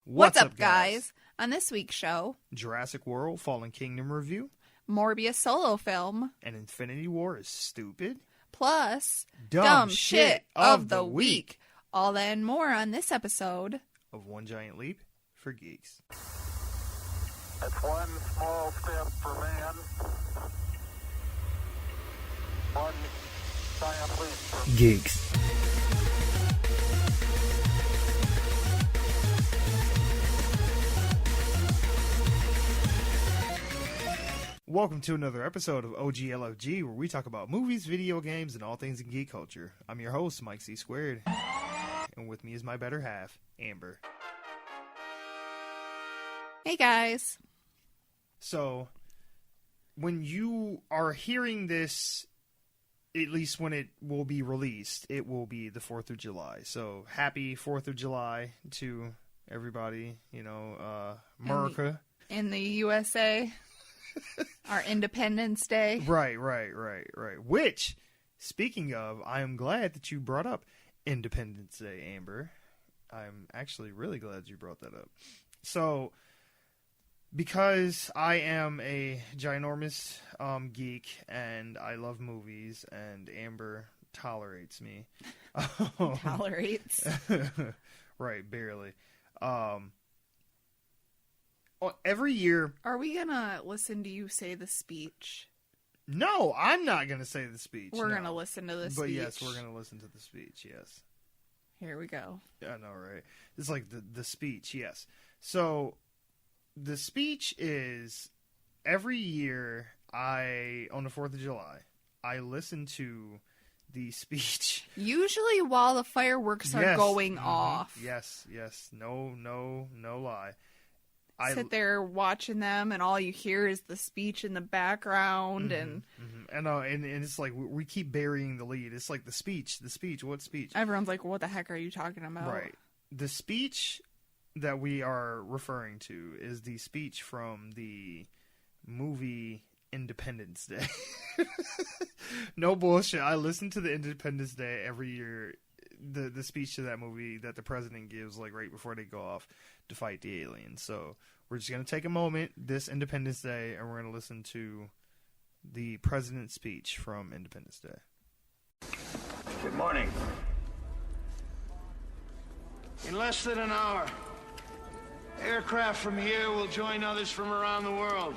What's up, guys? On this week's show, Jurassic World Fallen Kingdom review, Morbius solo film, and Infinity War is stupid, plus Dumb Shit of the Week. All that and more on this episode of One Giant Leap for Geeks. That's one small step for man, one giant leap for Geeks. Welcome to another episode of OGLFG, where we talk about movies, video games, and all things in geek culture. I'm your host, Mike C. Squared, and with me is my better half, Amber. Hey guys. So, when you are hearing this, at least when it will be released, it will be the 4th of July. So, happy 4th of July to everybody, America. In the USA. Our Independence Day. Right. Which, speaking of, I am glad that you brought up Independence Day, Amber. I'm actually really glad you brought that up. So, because I am a ginormous geek and I love movies and Amber tolerates me. Tolerates? Right, barely. Every year... Are we gonna listen to you say the speech? No, I'm not gonna say the speech. We're gonna listen to the speech. But yes, we're gonna listen to the speech, yes. Here we go. I know, right? It's like the speech, yes. So, the speech is, every year, on the 4th of July, I listen to the speech. Usually while the fireworks are going off. Yes. No lie. Sit there watching them, and all you hear is the speech in the background, and it's like we keep burying the lead. It's like the speech. What speech? Everyone's like, "What the heck are you talking about?" Right. The speech that we are referring to is the speech from the movie Independence Day. No bullshit. I listen to the Independence Day every year. The speech to that movie that the president gives, like, right before they go off to fight the aliens. So we're just going to take a moment this Independence Day, and we're going to listen to the president's speech from Independence Day. Good morning. In less than an hour, aircraft from here will join others from around the world.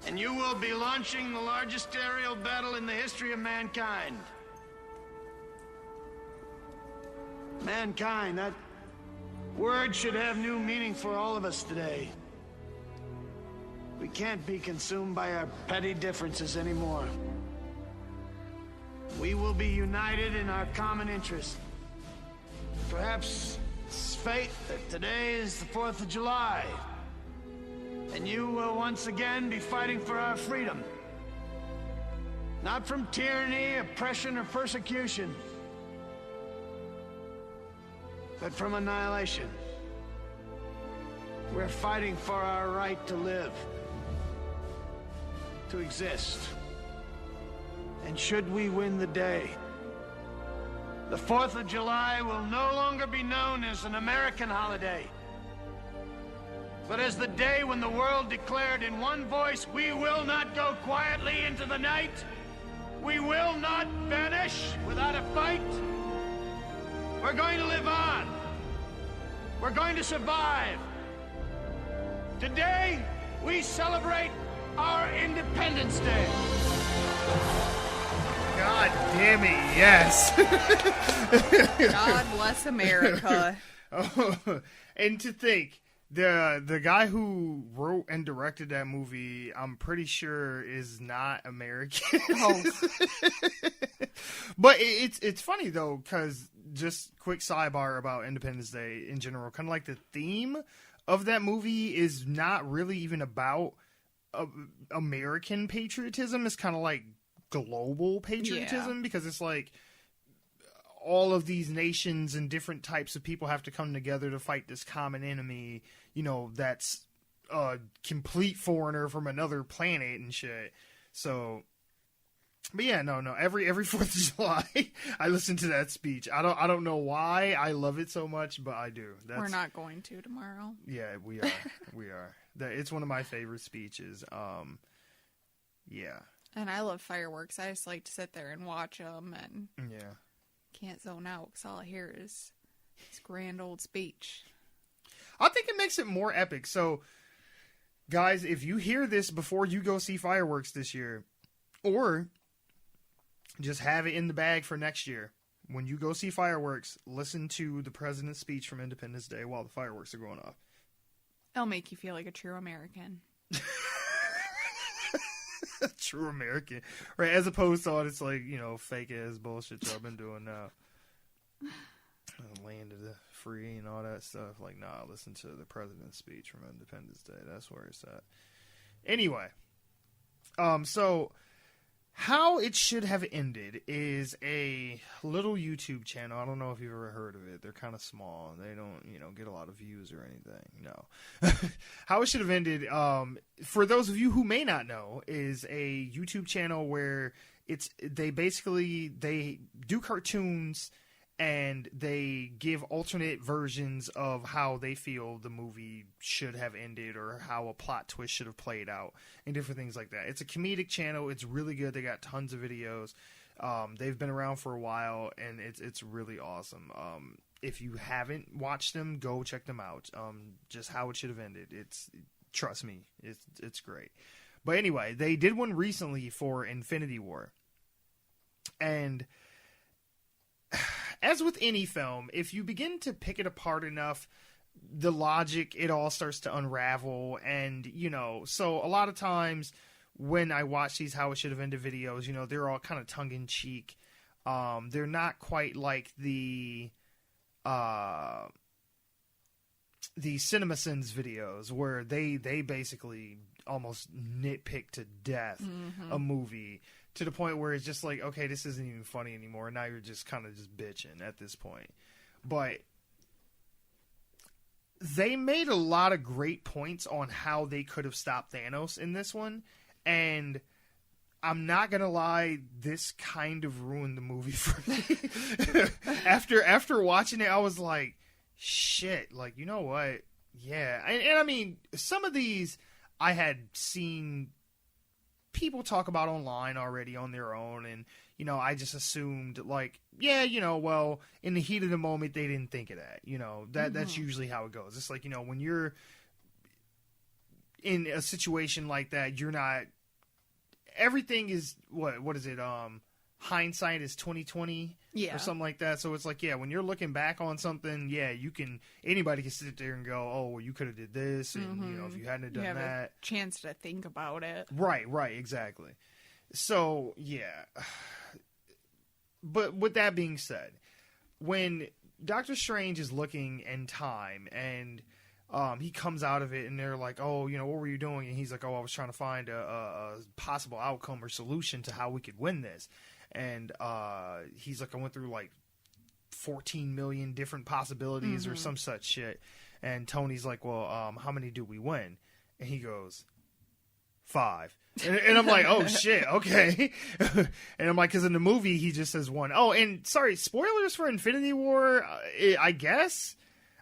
And you will be launching the largest aerial battle in the history of mankind. Mankind, that word should have new meaning for all of us today. We can't be consumed by our petty differences anymore. We will be united in our common interest. Perhaps it's fate that today is the 4th of July, and you will once again be fighting for our freedom. Not from tyranny, oppression, or persecution, but from annihilation. We're fighting for our right to live, to exist. And should we win the day, the 4th of July will no longer be known as an American holiday, but as the day when the world declared in one voice, we will not go quietly into the night. We will not vanish without a fight. We're going to live on. We're going to survive. Today, we celebrate our Independence Day. God damn it, yes. God bless America. And to think, the guy who wrote and directed that movie, I'm pretty sure is not American. Oh. But it's funny though, because just quick sidebar about Independence Day in general, kind of like the theme of that movie is not really even about American patriotism. It's kind of like global patriotism, because it's like all of these nations and different types of people have to come together to fight this common enemy, that's a complete foreigner from another planet and shit. So But yeah, no. Every 4th of July, I listen to that speech. I don't know why I love it so much, but I do. We're not going to tomorrow. Yeah, we are. We are. It's one of my favorite speeches. Yeah. And I love fireworks. I just like to sit there and watch them, and yeah, can't zone out because all I hear is this grand old speech. I think it makes it more epic. So, guys, if you hear this before you go see fireworks this year, or just have it in the bag for next year, when you go see fireworks, listen to the president's speech from Independence Day while the fireworks are going off. It'll make you feel like a true American. True American. Right, as opposed to all this, like, fake ass bullshit y'all been doing now. Land of the free and all that stuff. Like, nah, listen to the president's speech from Independence Day. That's where it's at. Anyway, so how it should have ended is a little YouTube channel. I don't know if you've ever heard of it. They're kind of small. They don't, get a lot of views or anything. No. How it should have ended, for those of you who may not know, is a YouTube channel where they do cartoons and they give alternate versions of how they feel the movie should have ended or how a plot twist should have played out and different things like that. It's a comedic channel. It's really good. They got tons of videos. They've been around for a while, and it's really awesome. If you haven't watched them, go check them out. Just how it should have ended. Trust me, it's great. But anyway, they did one recently for Infinity War. And as with any film, if you begin to pick it apart enough, the logic, it all starts to unravel. And, so a lot of times when I watch these How It Should Have Ended videos, they're all kind of tongue-in-cheek. They're not quite like the CinemaSins videos where they basically almost nitpick to death a movie to the point where it's just like, okay, this isn't even funny anymore. Now you're just kind of just bitching at this point. But they made a lot of great points on how they could have stopped Thanos in this one. And I'm not going to lie, this kind of ruined the movie for me. After watching it, I was like, shit, like, you know what? Yeah. And I mean, some of these I had seen people talk about online already on their own, and I just assumed, like, yeah, well, in the heat of the moment they didn't think of that. That's usually how it goes. It's like, when you're in a situation like that, you're not, everything is what is it, hindsight is 20/20, or something like that. So it's like, yeah, when you're looking back on something, yeah, anybody can sit there and go, oh, well, you could have did this, and if you hadn't done that, a chance to think about it. Right, exactly. So yeah, but with that being said, when Doctor Strange is looking in time and he comes out of it and they're like, oh, what were you doing? And he's like, oh, I was trying to find a possible outcome or solution to how we could win this. And he's like, I went through like 14 million different possibilities or some such shit. And Tony's like, well, how many do we win? And he goes, 5. And I'm like, oh shit, okay. And I'm like, because in the movie he just says 1. Oh, and sorry, spoilers for Infinity War, I guess.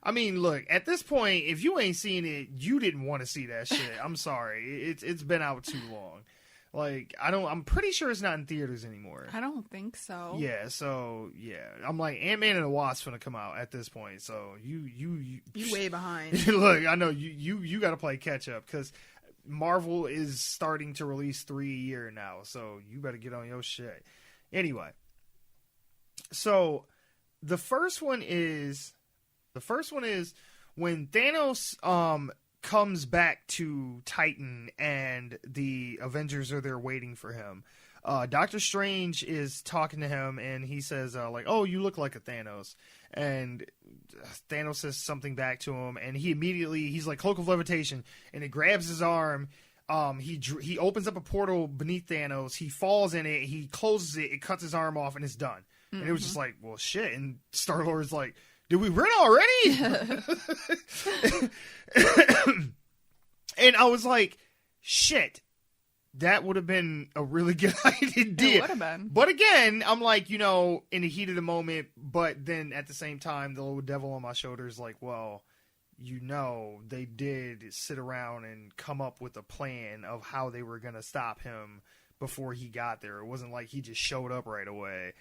I mean, look, at this point, if you ain't seen it, you didn't want to see that shit. I'm sorry, it's been out too long. Like, I'm pretty sure it's not in theaters anymore. I don't think so. Yeah, so, yeah. I'm like, Ant-Man and the Wasp gonna come out at this point, so you way behind. Look, I know, you gotta play catch-up, because Marvel is starting to release 3 a year now, so you better get on your shit. Anyway, so, the first one is when Thanos, comes back to Titan and the Avengers are there waiting for him. Doctor Strange is talking to him and he says, like, oh, you look like a Thanos. And Thanos says something back to him and he's like, cloak of levitation, and it grabs his arm. He opens up a portal beneath Thanos. He falls in it. He closes it. It cuts his arm off and it's done. And it was just like, well, shit. And Star-Lord's like, did we win already? And I was like, shit. that would have been a really good idea. It would have been. But again, I'm like, in the heat of the moment, but then at the same time, the little devil on my shoulder is like, well, they did sit around and come up with a plan of how they were going to stop him before he got there. It wasn't like he just showed up right away.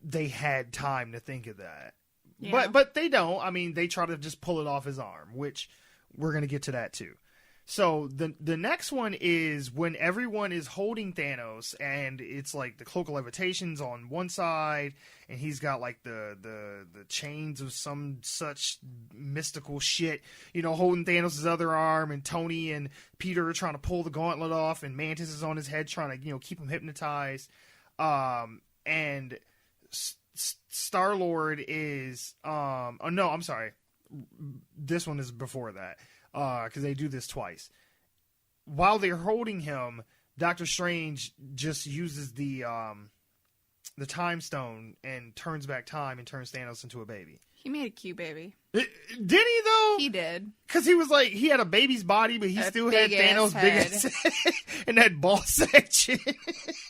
They had time to think of that. Yeah. But they don't. I mean, they try to just pull it off his arm, which we're going to get to that too. So the next one is when everyone is holding Thanos, and it's like the cloak of levitation's on one side, and he's got like the chains of some such mystical shit, holding Thanos' other arm, and Tony and Peter are trying to pull the gauntlet off, and Mantis is on his head trying to keep him hypnotized, and Star-Lord is oh no, I'm sorry, this one is before that. Because they do this twice. While they're holding him, Doctor Strange just uses the Time Stone and turns back time and turns Thanos into a baby. He made a cute baby. Did he, though? He did. Because he was like, he had a baby's body, but he still had Thanos' big ass head and that ball sack chin.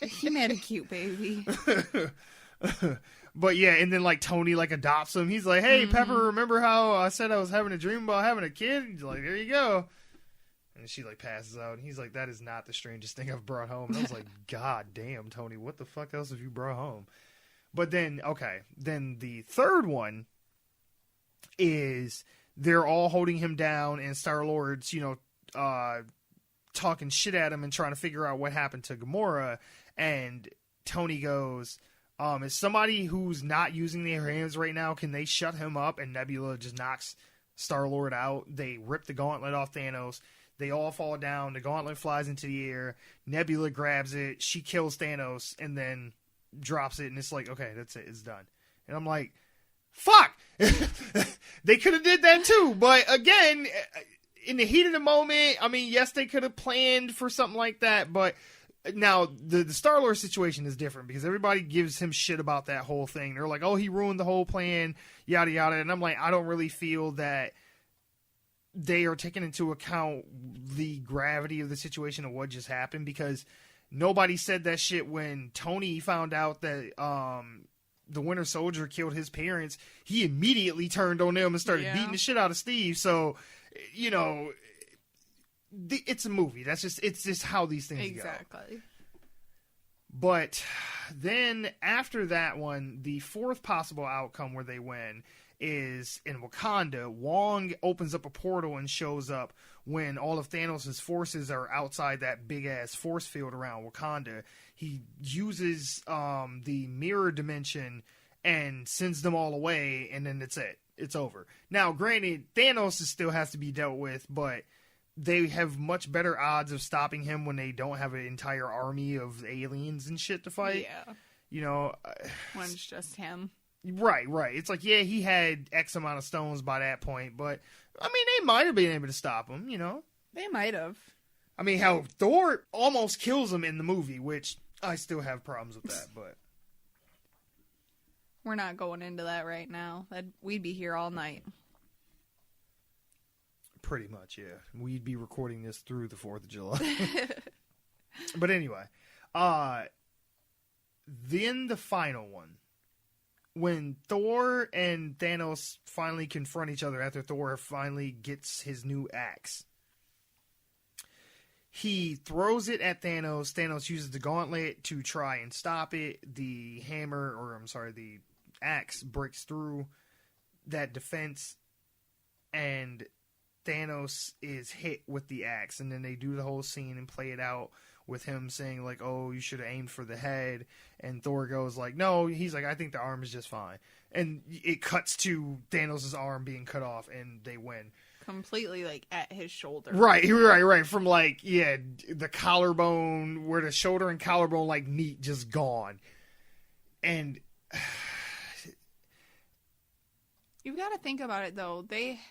He made a cute baby. But yeah, and then like Tony like adopts him. He's like, "Hey, Pepper, remember how I said I was having a dream about having a kid?" He's like, "There you go." And she like passes out, and he's like, "That is not the strangest thing I've brought home." And I was like, "God damn, Tony, what the fuck else have you brought home?" But then, then the third one is they're all holding him down, and Star-Lord's talking shit at him and trying to figure out what happened to Gamora, and Tony goes, is somebody who's not using their hands right now, can they shut him up? And Nebula just knocks Star-Lord out. They rip the gauntlet off Thanos. They all fall down. The gauntlet flies into the air. Nebula grabs it. She kills Thanos and then drops it. And it's like, okay, that's it. It's done. And I'm like, fuck! They could have did that too. But again, in the heat of the moment, I mean, yes, they could have planned for something like that, but now, the Star-Lord situation is different because everybody gives him shit about that whole thing. They're like, oh, he ruined the whole plan, yada, yada. And I'm like, I don't really feel that they are taking into account the gravity of the situation of what just happened, because nobody said that shit when Tony found out that the Winter Soldier killed his parents. He immediately turned on them and started beating the shit out of Steve. So, it's a movie. It's just how these things go. Exactly. But then after that one, the fourth possible outcome where they win is in Wakanda. Wong opens up a portal and shows up when all of Thanos' forces are outside that big ass force field around Wakanda. He uses the mirror dimension and sends them all away, and then that's it. It's over. Now, granted, Thanos still has to be dealt with, but they have much better odds of stopping him when they don't have an entire army of aliens and shit to fight. Yeah. When it's just him. Right. It's like, yeah, he had X amount of stones by that point, but, I mean, they might have been able to stop him, They might have. I mean, how Thor almost kills him in the movie, which I still have problems with that, but. We're not going into that right now. We'd be here all night. Pretty much, yeah. We'd be recording this through the 4th of July. But anyway, then the final one. When Thor and Thanos finally confront each other after Thor finally gets his new axe, he throws it at Thanos. Thanos uses the gauntlet to try and stop it. The axe breaks through that defense, and Thanos is hit with the axe, and then they do the whole scene and play it out with him saying like, oh, you should have aimed for the head, and Thor goes like, no, he's like, I think the arm is just fine, and it cuts to Thanos' arm being cut off, and they win. Completely like at his shoulder. Right, from like, the collarbone, where the shoulder and collarbone like meet, just gone. And you've got to think about it though, they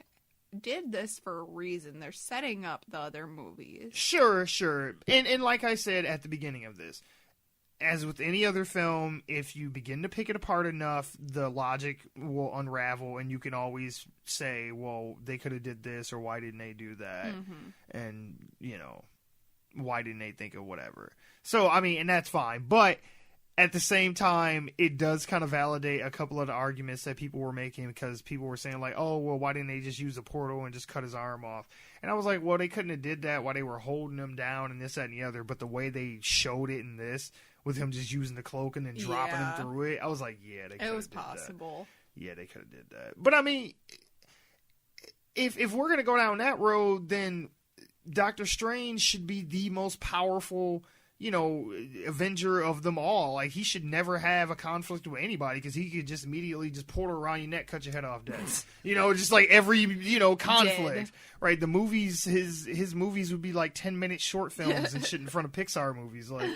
did this for a reason. They're setting up the other movies. Sure. And like I said at the beginning of this, as with any other film, if you begin to pick it apart enough, the logic will unravel, and you can always say, well, they could have did this, or why didn't they do that? Mm-hmm. And, why didn't they think of whatever? So, I mean, and that's fine. But at the same time, it does kind of validate a couple of the arguments that people were making, because people were saying, like, oh, well, why didn't they just use a portal and just cut his arm off? And I was like, well, they couldn't have did that while they were holding him down and this, that, and the other. But the way they showed it in this, with him just using the cloak and then dropping him through it, I was like, yeah, they could have did that. It was possible. Yeah, they could have did that. But, I mean, if we're going to go down that road, then Doctor Strange should be the most powerful, you know, Avenger of them all. Like, he should never have a conflict with anybody, because he could just immediately just pull it around your neck, cut your head off dead. You know, just like every, you know, conflict. Dead. Right? The movies, his movies would be like 10-minute short films and shit in front of Pixar movies. Like,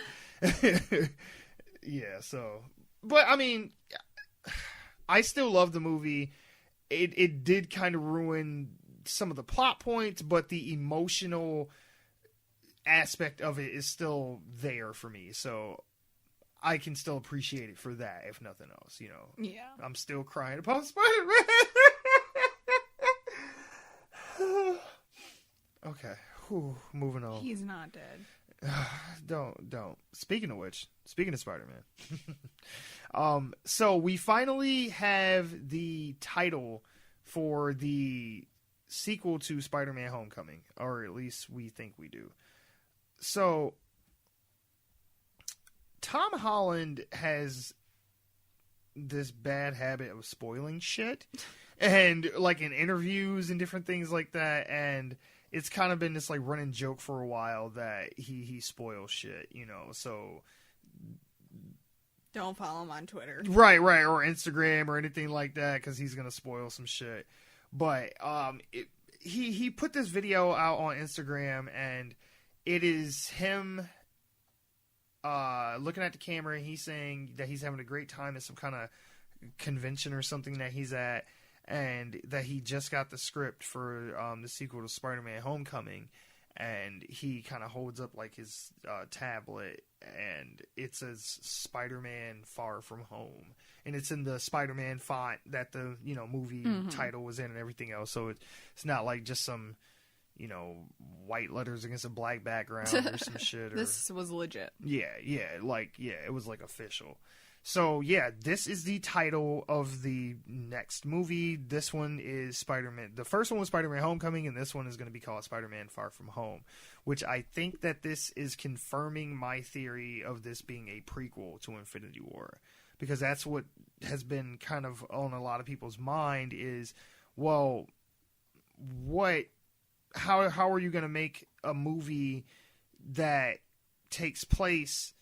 yeah, so. But, I mean, I still love the movie. It did kind of ruin some of the plot points, but the emotional aspect of it is still there for me. So I can still appreciate it for that, if nothing else, you know. Yeah. I'm still crying about Spider-Man. Okay. Whew, moving on. He's not dead. Don't. Speaking of which, speaking of Spider-Man. So we finally have the title for the sequel to Spider-Man Homecoming, or at least we think we do. So Tom Holland has this bad habit of spoiling shit, and like in interviews and different things like that, and it's kind of been this like running joke for a while that he spoils shit, you know. So Don't follow him on Twitter. right, or Instagram or anything like that, because he's gonna spoil some shit. But he put this video out on Instagram, and it is him looking at the camera, and he's saying that he's having a great time at some kind of convention or something that he's at, and that he just got the script for the sequel to Spider-Man Homecoming, and he kind of holds up like his tablet, and it says Spider-Man Far From Home, and it's in the Spider-Man font that the, you know, movie title was in and everything else. So it's not like just some, you know, white letters against a black background or some shit. Or, This was legit. Yeah, it was like official. So yeah, this is the title of the next movie. This one is Spider-Man. The first one was Spider-Man Homecoming, and this one is going to be called Spider-Man Far From Home, which I think that this is confirming my theory of this being a prequel to Infinity War, because that's what has been kind of on a lot of people's mind is, well, how are you going to make a movie that takes place,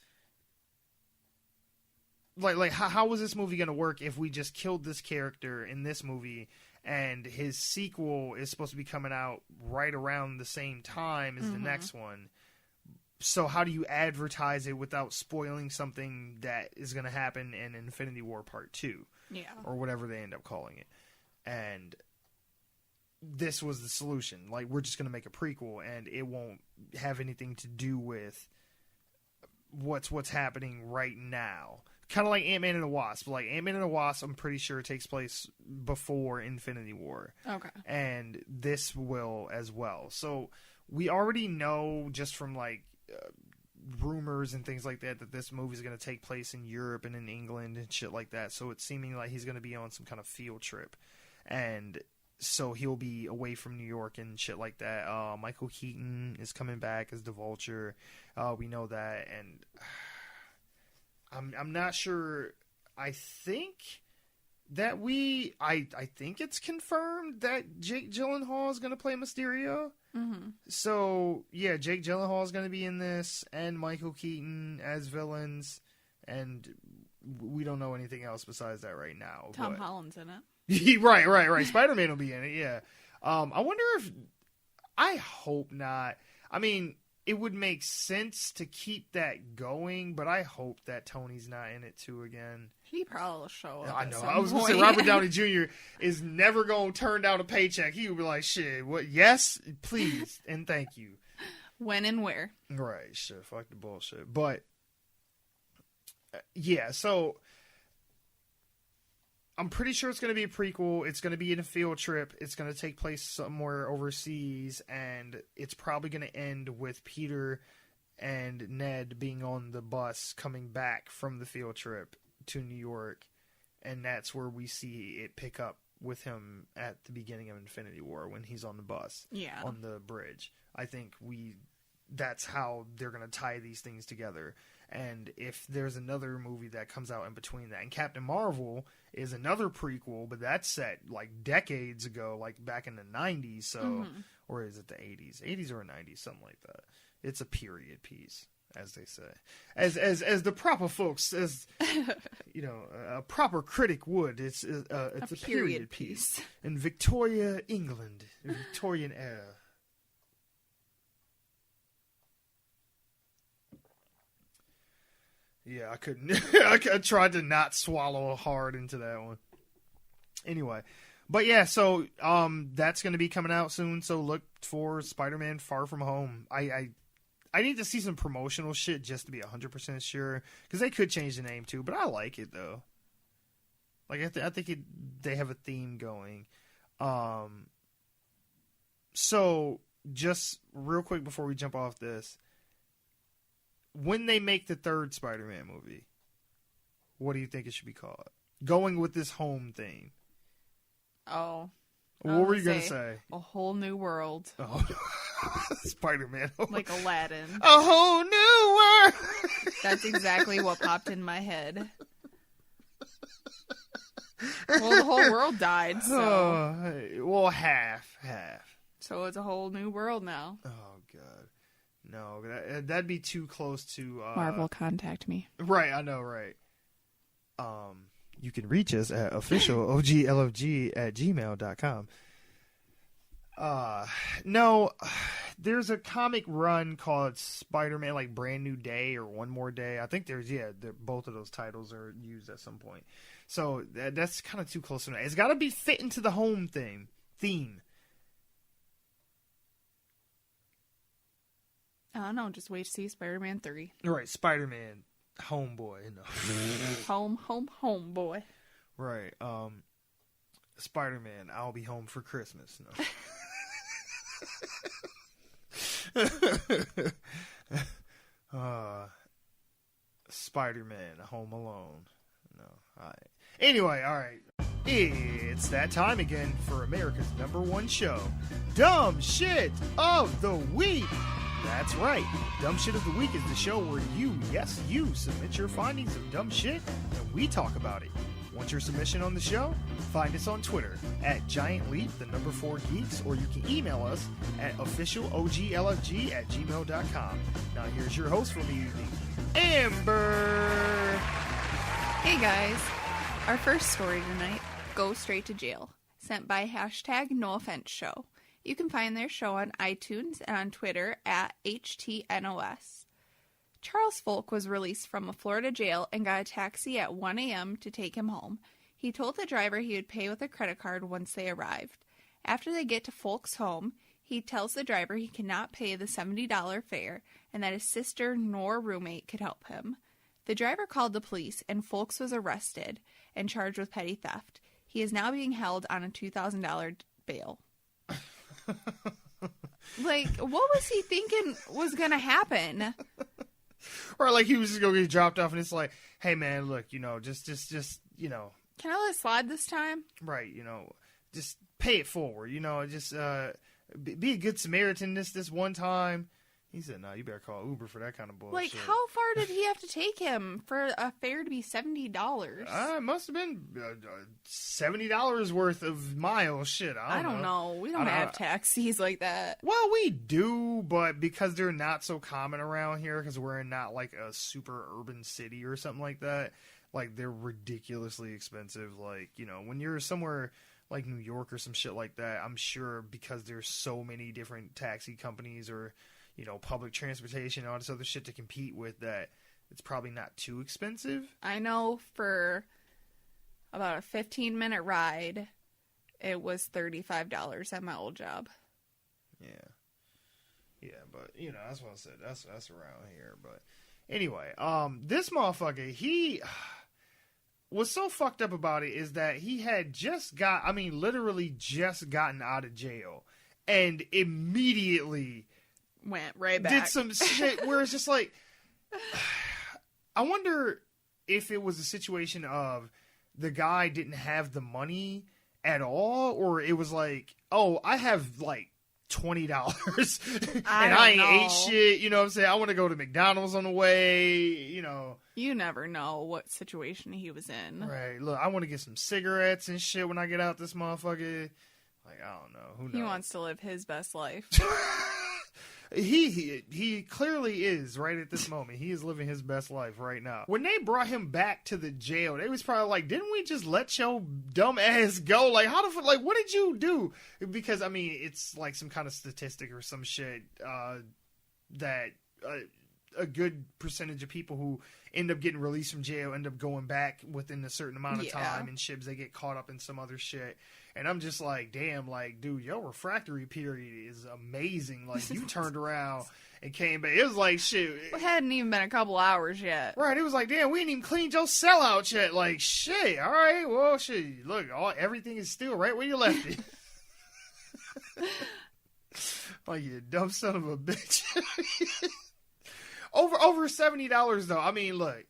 like how was this movie going to work if we just killed this character in this movie, and his sequel is supposed to be coming out right around the same time as the next one? So how do you advertise it without spoiling something that is going to happen in Infinity War Part 2? Yeah. Or whatever they end up calling it. And this was the solution. Like, we're just going to make a prequel, and it won't have anything to do with what's happening right now. Kind of like Ant-Man and the Wasp. Like, Ant-Man and the Wasp, I'm pretty sure takes place before Infinity War. Okay. And this will as well. So we already know just from, like, rumors and things like that this movie is going to take place in Europe and in England and shit like that. So it's seeming like he's going to be on some kind of field trip. And so he'll be away from New York and shit like that. Michael Keaton is coming back as the Vulture. We know that. And I'm not sure. I think that I think it's confirmed that Jake Gyllenhaal is going to play Mysterio. Mm-hmm. So yeah, Jake Gyllenhaal is going to be in this, and Michael Keaton as villains, and we don't know anything else besides that right now. Tom Holland's in it. Right. Spider-Man will be in it. Yeah. I wonder if. I hope not. I mean, it would make sense to keep that going, but I hope that Tony's not in it too again. He probably will show up. I know. At I was some going to say point. Robert Downey Jr. is never going to turn down a paycheck. He would be like, shit, what? Yes, please, and thank you. When and where. Right, shit, fuck the bullshit. But, yeah, so I'm pretty sure it's going to be a prequel. It's going to be in a field trip. It's going to take place somewhere overseas, and it's probably going to end with Peter and Ned being on the bus coming back from the field trip to New York, and that's where we see it pick up with him at the beginning of Infinity War when he's on the bus, on the bridge. I think that's how they're going to tie these things together. And if there's another movie that comes out in between that, and Captain Marvel is another prequel, but that's set like decades ago, like back in the 90s, so or is it the 80s or 90s, something like that. It's a period piece, as they say, as the proper folks, as you know, a proper critic would. It's a period piece in Victoria, England, Victorian era. Yeah, I couldn't. I tried to not swallow hard into that one. Anyway, but yeah, so that's going to be coming out soon. So look for Spider-Man: Far From Home. I need to see some promotional shit just to be 100% sure, because they could change the name too. But I like it though. Like I think they have a theme going. So just real quick before we jump off this. When they make the third Spider-Man movie, what do you think it should be called? Going with this home theme. Oh. What were you going to say? A Whole New World. Oh. Spider-Man. Like Aladdin. A whole new world. That's exactly what popped in my head. Well, the whole world died, so. Well, half. So it's a whole new world now. Oh, God. No, that'd be too close to... Marvel, contact me. Right, I know, right. You can reach us at officialoglfg@gmail.com. No, there's a comic run called Spider-Man, like Brand New Day or One More Day. I think both of those titles are used at some point. So that's kind of too close to that. It's got to be fit into the home theme. I don't know, just wait to see Spider-Man 3. Right, Spider-Man, homeboy. No. Homeboy. Right, Spider-Man, I'll be home for Christmas. No. Spider-Man, Home Alone. No, alright. Anyway, alright. It's that time again for America's #1 show, Dumb Shit of the Week. That's right. Dumb Shit of the Week is the show where you submit your findings of dumb shit and we talk about it. Want your submission on the show? Find us on Twitter at GiantLeap4Geeks, or you can email us at officialoglfg@gmail.com. Now here's your host for the evening, Amber. Hey guys. Our first story tonight, Go Straight to Jail, sent by #NoOffenseShow. You can find their show on iTunes and on Twitter at HTNOS. Charles Folk was released from a Florida jail and got a taxi at 1 a.m. to take him home. He told the driver he would pay with a credit card once they arrived. After they get to Folk's home, he tells the driver he cannot pay the $70 fare and that his sister nor roommate could help him. The driver called the police and Folks was arrested and charged with petty theft. He is now being held on a $2,000 bail. Like, what was he thinking was going to happen? Or like he was just going to get dropped off and it's like, hey man, look, just, you know. Can I let it slide this time? Right, just pay it forward, just be a good Samaritan this one time. He said, no, you better call Uber for that kind of bullshit. Like, how far did he have to take him for a fare to be $70? It must have been $70 worth of miles. Shit, I don't know. We don't have taxis like that. Well, we do, but because they're not so common around here, because we're in not like a super urban city or something like that, like they're ridiculously expensive. Like, when you're somewhere like New York or some shit like that, I'm sure because there's so many different taxi companies or public transportation and all this other shit to compete with, that it's probably not too expensive. I know for about a 15-minute ride, it was $35 at my old job. Yeah, but that's what I said. That's around here. But anyway, this motherfucker, what's so fucked up about it is that he had literally just gotten out of jail and immediately went right back. Did some shit where it's just like, I wonder if it was a situation of the guy didn't have the money at all, or it was like, oh, I have like $20 and I ain't ate shit, you know what I'm saying? I want to go to McDonald's on the way, you know. You never know what situation he was in. Right. Look, I want to get some cigarettes and shit when I get out this motherfucker. Like, I don't know. Who knows? He wants to live his best life. He clearly is right at this moment. He is living his best life right now. When they brought him back to the jail, they was probably like, didn't we just let your dumb ass go? Like, how the fuck, like, what did you do? Because, I mean, it's like some kind of statistic or some shit that a good percentage of people who end up getting released from jail end up going back within a certain amount of time and shit. They get caught up in some other shit. And I'm just like, damn, like, dude, your refractory period is amazing. Like, you turned around and came back. It was like, shit. It hadn't even been a couple hours yet. Right. It was like, damn, we ain't even cleaned your cell out yet. Like, shit. All right. Well, shit. Look, everything is still right where you left it. Like, you dumb son of a bitch. Over $70, though. I mean, look.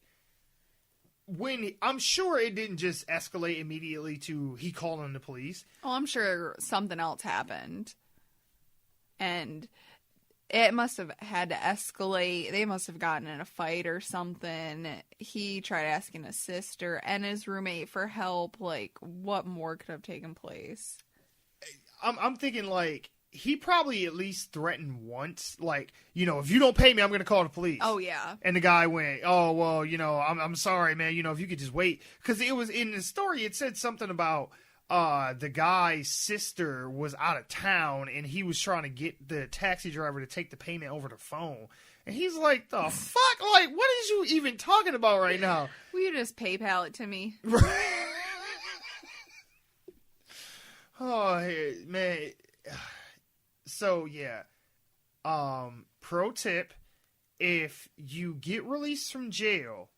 I'm sure it didn't just escalate immediately to he calling the police. Well, I'm sure something else happened. And it must have had to escalate. They must have gotten in a fight or something. He tried asking his sister and his roommate for help. Like, what more could have taken place? I'm thinking, like, he probably at least threatened once, like, you know, if you don't pay me, I'm going to call the police. Oh, yeah. And the guy went, oh, well, you know, I'm sorry, man. You know, if you could just wait. Because it was in the story, it said something about the guy's sister was out of town and he was trying to get the taxi driver to take the payment over the phone. And he's like, the fuck? Like, what is you even talking about right now? Will you just PayPal it to me? Oh, man. So, yeah, pro tip, if you get released from jail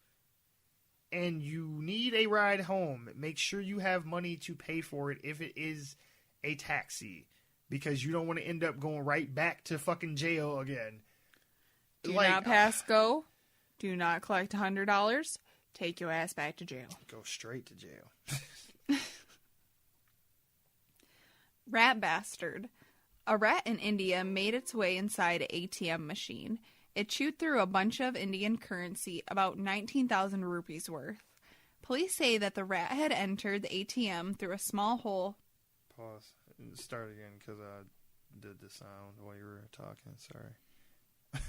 and you need a ride home, make sure you have money to pay for it if it is a taxi, because you don't want to end up going right back to fucking jail again. Do not pass go. Do not collect $100. Take your ass back to jail. Go straight to jail. Rat bastard. A rat in India made its way inside an ATM machine. It chewed through a bunch of Indian currency, about 19,000 rupees worth. Police say that the rat had entered the ATM through a small hole. Pause. Start again, because I did the sound while you were talking. Sorry.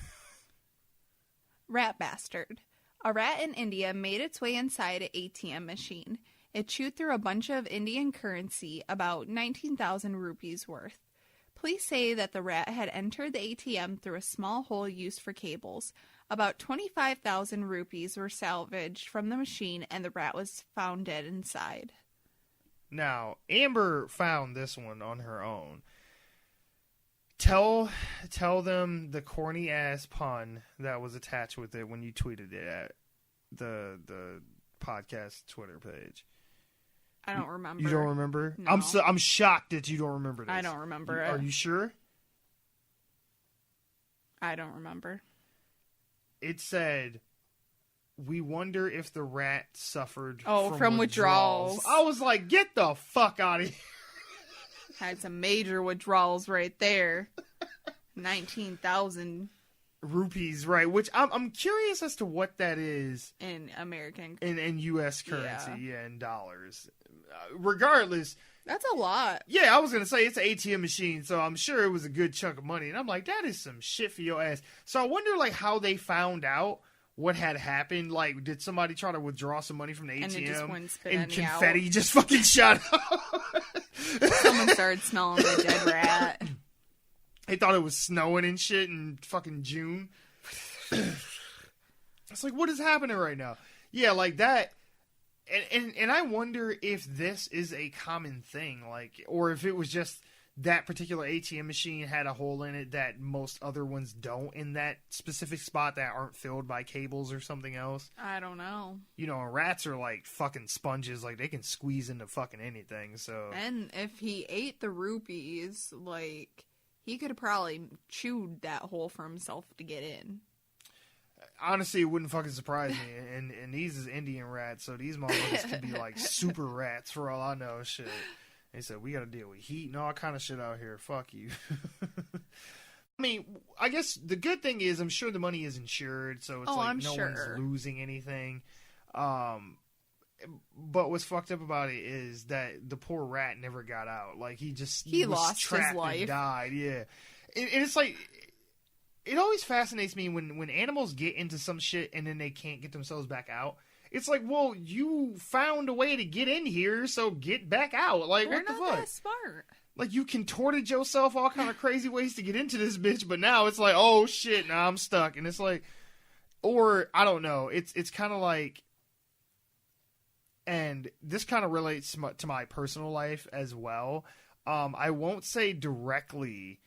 Rat bastard. A rat in India made its way inside an ATM machine. It chewed through a bunch of Indian currency, about 19,000 rupees worth. Police say that the rat had entered the ATM through a small hole used for cables. About 25,000 rupees were salvaged from the machine, and the rat was found dead inside. Now, Amber found this one on her own. Tell them the corny ass pun that was attached with it when you tweeted it at the podcast Twitter page. I don't remember. You don't remember? No. I'm shocked that you don't remember this. I don't remember it. Are you sure? I don't remember. It said, "We wonder if the rat suffered from withdrawals." I was like, get the fuck out of here. Had some major withdrawals right there. 19,000 rupees, right? Which I'm curious as to what that is in American in U.S. currency, in dollars. Regardless, that's a lot. Yeah, I was gonna say it's an ATM machine, so I'm sure it was a good chunk of money. And I'm like, that is some shit for your ass. So I wonder, like, how they found out what had happened. Like, did somebody try to withdraw some money from the ATM and it just went spinning and confetti out. Just fucking shot out? Someone started smelling the dead rat. They thought it was snowing and shit in fucking June. It's like, what is happening right now? Yeah, like that. And I wonder if this is a common thing, like, or if it was just that particular ATM machine had a hole in it that most other ones don't in that specific spot that aren't filled by cables or something else? I don't know. You know, rats are like fucking sponges. Like, they can squeeze into fucking anything, so... And if he ate the rupees, like, he could have probably chewed that hole for himself to get in. Honestly, it wouldn't fucking surprise me. And these is Indian rats, so these motherfuckers could be like super rats for all I know. Shit. They said, we gotta deal with heat and all kind of shit out here. Fuck you. I mean, I guess the good thing is I'm sure the money is insured, so it's like no one's losing anything. But what's fucked up about it is that the poor rat never got out. Like, he lost trapped his life. And died. Yeah. And it's like... It always fascinates me when animals get into some shit and then they can't get themselves back out. It's like, well, you found a way to get in here, so get back out. Like, They're what the not fuck? that smart. Like, you contorted yourself all kind of crazy ways to get into this bitch, but now it's like, oh shit, now I'm stuck. And it's like, or I don't know. It's kind of like, and this kind of relates to my personal life as well. I won't say directly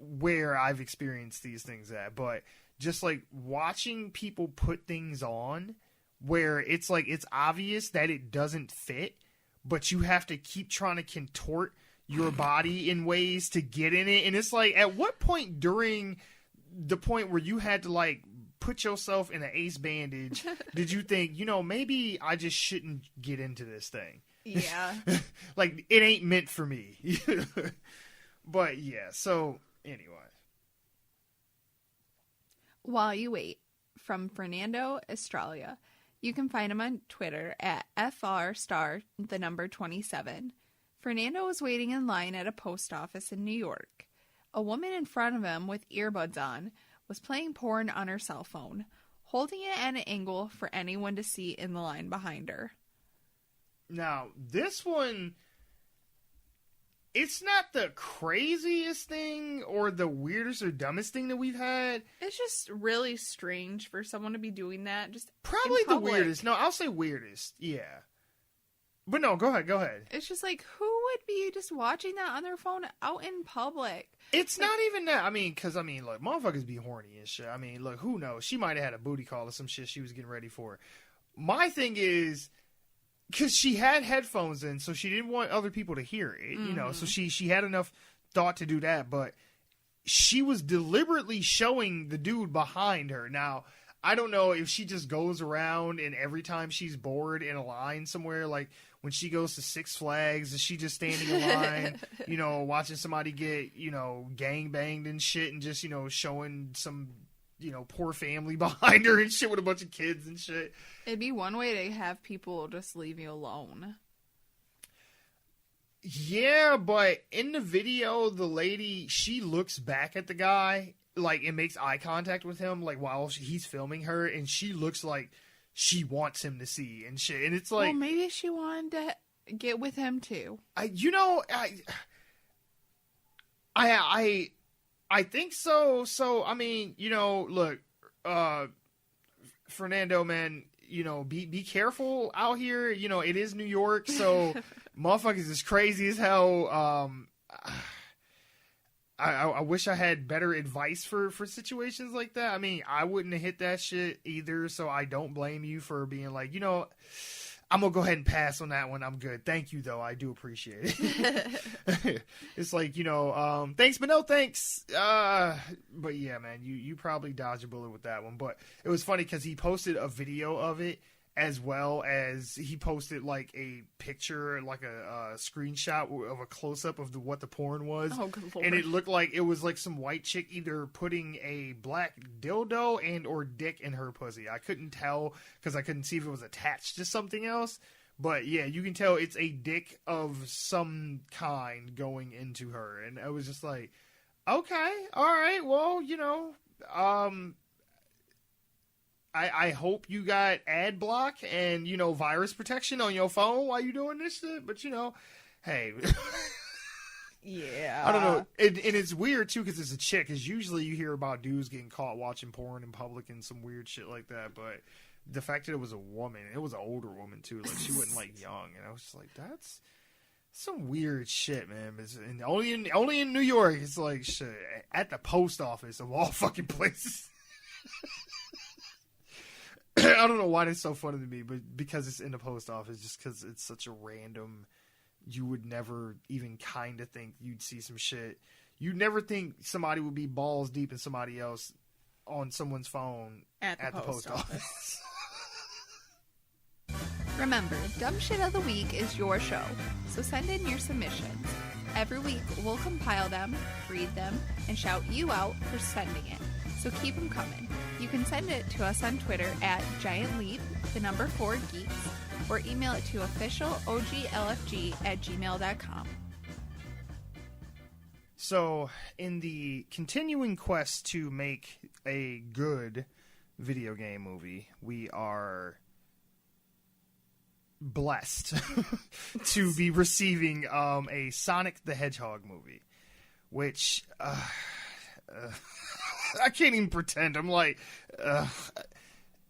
where I've experienced these things at, but just like watching people put things on where it's like it's obvious that it doesn't fit, but you have to keep trying to contort your body in ways to get in it. And it's like, at what point during the point where you had to like put yourself in an ace bandage did you think, you know, maybe I just shouldn't get into this thing? Yeah. Like, it ain't meant for me. But yeah, so anyway. While you wait, from Fernando Estrella. You can find him on Twitter at FR*27. Fernando was waiting in line at a post office in New York. A woman in front of him with earbuds on was playing porn on her cell phone, holding it at an angle for anyone to see in the line behind her. Now, this one, it's not the craziest thing or the weirdest or dumbest thing that we've had. It's just really strange for someone to be doing that. Just probably the weirdest. No, I'll say weirdest. Yeah. But no, go ahead. It's just like, who would be just watching that on their phone out in public? It's not even that. I mean, because, look, motherfuckers be horny and shit. I mean, look, who knows? She might have had a booty call or some shit she was getting ready for. My thing is, because she had headphones in, so she didn't want other people to hear it, you know, so she had enough thought to do that, but she was deliberately showing the dude behind her. Now, I don't know if she just goes around and every time she's bored in a line somewhere, like when she goes to Six Flags, is she just standing in line, you know, watching somebody get, you know, gangbanged and shit and just, you know, showing some, you know, poor family behind her and shit with a bunch of kids and shit. It'd be one way to have people just leave you alone. Yeah, but in the video, the lady, she looks back at the guy, like, and makes eye contact with him, like, while he's filming her, and she looks like she wants him to see and shit. And it's like, well, maybe she wanted to get with him too. I think so. So, I mean, you know, look, Fernando, man, you know, be careful out here. You know, it is New York, so motherfuckers is crazy as hell. I wish I had better advice for situations like that. I mean, I wouldn't have hit that shit either, so I don't blame you for being like, you know, I'm going to go ahead and pass on that one. I'm good. Thank you, though. I do appreciate it. It's like, you know, thanks, but no thanks. But yeah, man, you probably dodged a bullet with that one. But it was funny because he posted a video of it as well as he posted like a picture, like a screenshot of a close-up of what the porn was. Oh, good Lord. And it looked like it was like some white chick either putting a black dildo and or dick in her pussy. I couldn't tell because I couldn't see if it was attached to something else. But yeah, you can tell it's a dick of some kind going into her. And I was just like, okay, all right, well, you know, I hope you got ad block and, you know, virus protection on your phone while you doing this shit. But, you know, hey. Yeah. I don't know. And it's weird, too, because it's a chick. Because usually you hear about dudes getting caught watching porn in public and some weird shit like that. But the fact that it was a woman, it was an older woman, too. Like, she wasn't, like, young. And I was just like, that's some weird shit, man. And only in New York. It's like shit at the post office of all fucking places. I don't know why that's so funny to me, but because it's in the post office, just because it's such a random. You would never even kind of think you'd see some shit. You'd never think somebody would be balls deep in somebody else on someone's phone at the post office. Remember, Dumb Shit of the Week is your show, so send in your submissions. Every week, we'll compile them, read them, and shout you out for sending it. So keep them coming. You can send it to us on Twitter at GiantLeap4Geeks, or email it to officialoglfg@gmail.com. So, in the continuing quest to make a good video game movie, we are blessed to be receiving a Sonic the Hedgehog movie, which I can't even pretend. I'm like,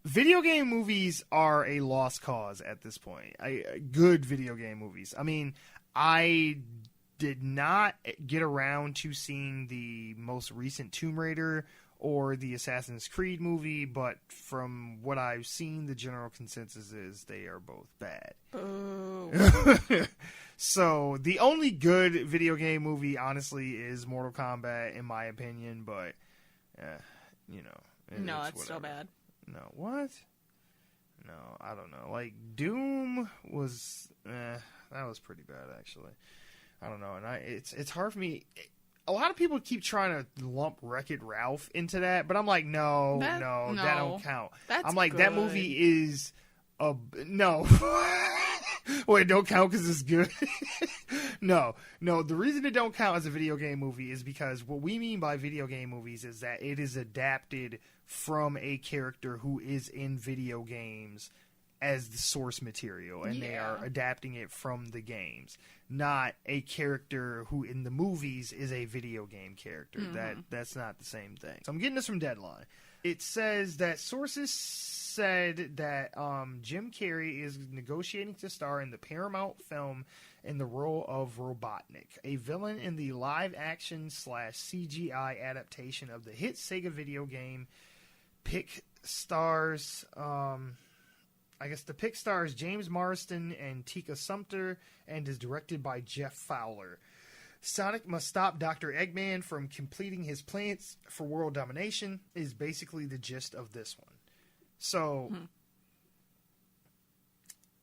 video game movies are a lost cause at this point. Good video game movies. I mean, I did not get around to seeing the most recent Tomb Raider or the Assassin's Creed movie, but from what I've seen, the general consensus is they are both bad. Boo. So the only good video game movie, honestly, is Mortal Kombat, in my opinion, but, you know. No, it's still bad. No, what? No, I don't know. Like, Doom was, that was pretty bad, actually. I don't know, and it's hard for me. A lot of people keep trying to lump Wreck-It Ralph into that, but I'm like, no, that don't count. I'm like, good. That movie is no. Well, it don't count because it's good. No. The reason it don't count as a video game movie is because what we mean by video game movies is that it is adapted from a character who is in video games as the source material, and they are adapting it from the games, not a character who in the movies is a video game character. Mm-hmm. That's not the same thing. So I'm getting this from Deadline. It says that sources said that Jim Carrey is negotiating to star in the Paramount film in the role of Robotnick, a villain in the live-action / CGI adaptation of the hit Sega video game. The pick stars James Marsden and Tika Sumpter and is directed by Jeff Fowler. Sonic must stop Dr. Eggman from completing his plans for world domination is basically the gist of this one. So,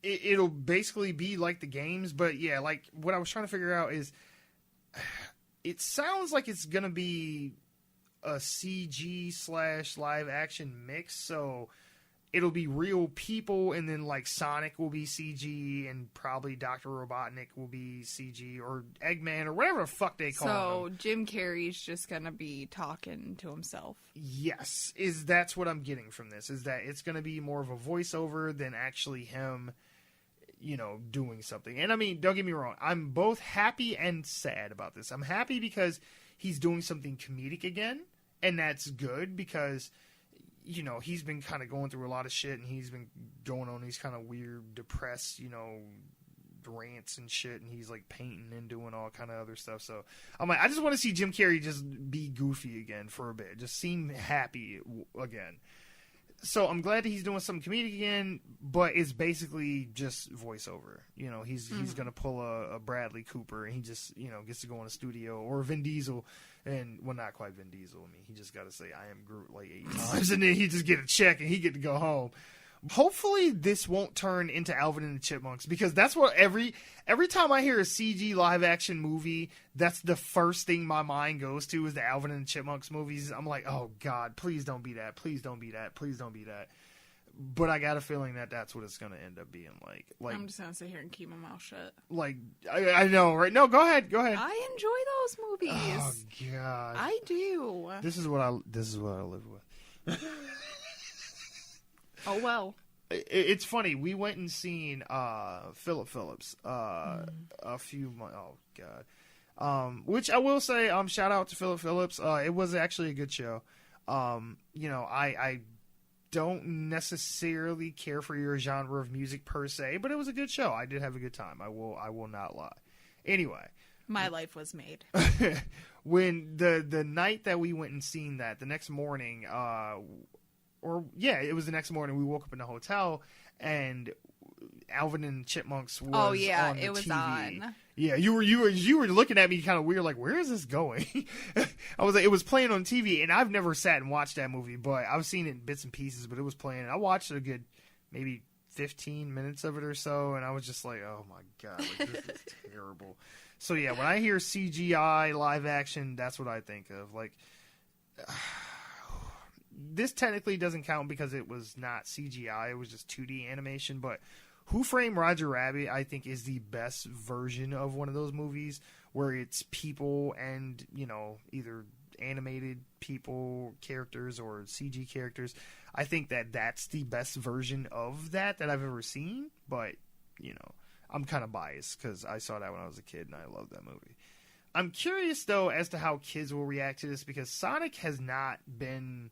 it'll basically be like the games, but yeah, like what I was trying to figure out is it sounds like it's going to be a CG / live action mix, so it'll be real people, and then like Sonic will be CG, and probably Dr. Robotnik will be CG, or Eggman, or whatever the fuck they call him. So Jim Carrey's just gonna be talking to himself. Yes, that's what I'm getting from this, is that it's gonna be more of a voiceover than actually him, doing something. And I mean, don't get me wrong, I'm both happy and sad about this. I'm happy because he's doing something comedic again, and that's good because he's been kind of going through a lot of shit, and he's been going on these kind of weird, depressed, rants and shit, and he's like painting and doing all kind of other stuff. So I'm like, I just want to see Jim Carrey just be goofy again for a bit, just seem happy again. So I'm glad that he's doing something comedic again, but it's basically just voiceover. He's gonna pull a Bradley Cooper, and he just gets to go in a studio, or Vin Diesel. And, well, not quite Vin Diesel. I mean, he just got to say, I am Groot like 8 times, and then he just get a check, and he get to go home. Hopefully, this won't turn into Alvin and the Chipmunks, because that's what every time I hear a CG live-action movie, that's the first thing my mind goes to is the Alvin and the Chipmunks movies. I'm like, oh, God, please don't be that. Please don't be that. Please don't be that. But I got a feeling that that's what it's going to end up being like. I'm just going to sit here and keep my mouth shut. Like, I know, right? No, go ahead. I enjoy those movies. Oh, God. I do. This is what I live with. Oh, well. It's funny. We went and seen Philip Phillips a few months. Oh, God. Which I will say, shout out to Philip Phillips. It was actually a good show. I don't necessarily care for your genre of music per se, but it was a good show. I did have a good time. I will not lie. Anyway. My life was made. When the night that we went and seen that, the next morning, it was the next morning, we woke up in the hotel, and Alvin and the Chipmunks was on the it was TV. on. Yeah, you were looking at me kind of weird, like, where is this going? I was like, it was playing on TV, and I've never sat and watched that movie, but I've seen it in bits and pieces, but it was playing. I watched a good, maybe 15 minutes of it or so, and I was just like, oh my God, like, this is terrible. So yeah, when I hear CGI live action, that's what I think of. Like, this technically doesn't count because it was not CGI, it was just 2D animation, but Who Framed Roger Rabbit, I think, is the best version of one of those movies where it's people and, either animated people, characters, or CG characters. I think that's the best version of that I've ever seen, but, I'm kind of biased because I saw that when I was a kid and I loved that movie. I'm curious, though, as to how kids will react to this because Sonic has not been...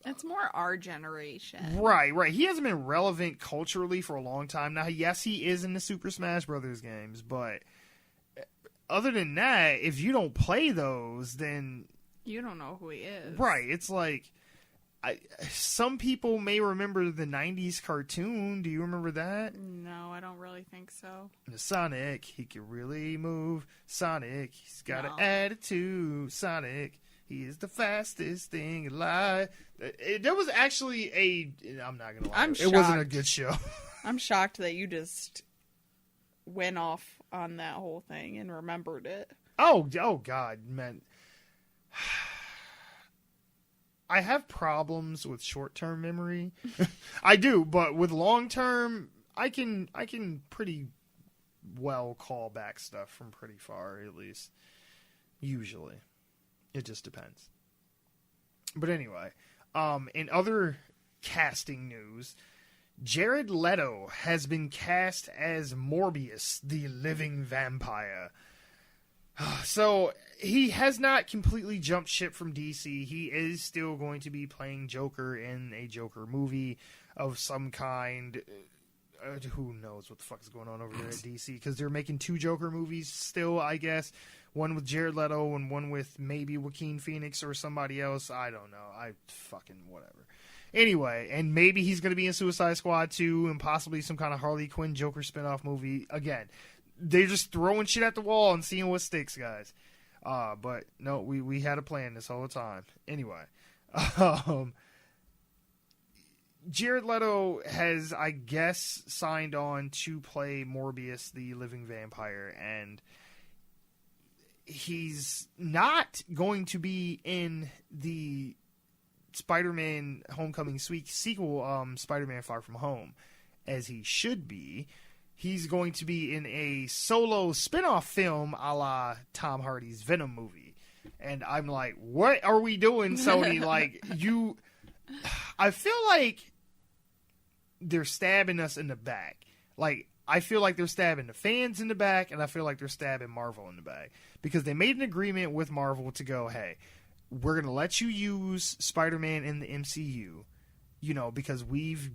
It's more our generation. Right. He hasn't been relevant culturally for a long time. Now, yes, he is in the Super Smash Brothers games, but other than that, if you don't play those, then... You don't know who he is. Right. It's like... some people may remember the 90s cartoon. Do you remember that? No, I don't really think so. Sonic, he can really move. Sonic, he's got an attitude. Sonic, he is the fastest thing alive. There was actually I'm not going to lie. It wasn't a good show. I'm shocked that you just went off on that whole thing and remembered it. Oh God, man. I have problems with short-term memory. I do, but with long-term, I can pretty well call back stuff from pretty far, at least. Usually. It just depends. But anyway, in other casting news, Jared Leto has been cast as Morbius, the living vampire. So, he has not completely jumped ship from DC. He is still going to be playing Joker in a Joker movie of some kind. Who knows what the fuck is going on over there at DC? Because they're making 2 Joker movies still, I guess. One with Jared Leto and one with maybe Joaquin Phoenix or somebody else. I don't know. Whatever. Anyway, and maybe he's going to be in Suicide Squad 2 and possibly some kind of Harley Quinn Joker spinoff movie. Again, they're just throwing shit at the wall and seeing what sticks, guys. But no, we had a plan this whole time. Anyway, Jared Leto has, I guess, signed on to play Morbius, the living vampire, and he's not going to be in the Spider-Man Homecoming sequel, Spider-Man Far From Home, as he should be. He's going to be in a solo spin-off film a la Tom Hardy's Venom movie. And I'm like, what are we doing, Sony? I feel like they're stabbing us in the back. Like, I feel like they're stabbing the fans in the back, and I feel like they're stabbing Marvel in the back. Because they made an agreement with Marvel to go, hey, we're going to let you use Spider-Man in the MCU, because we've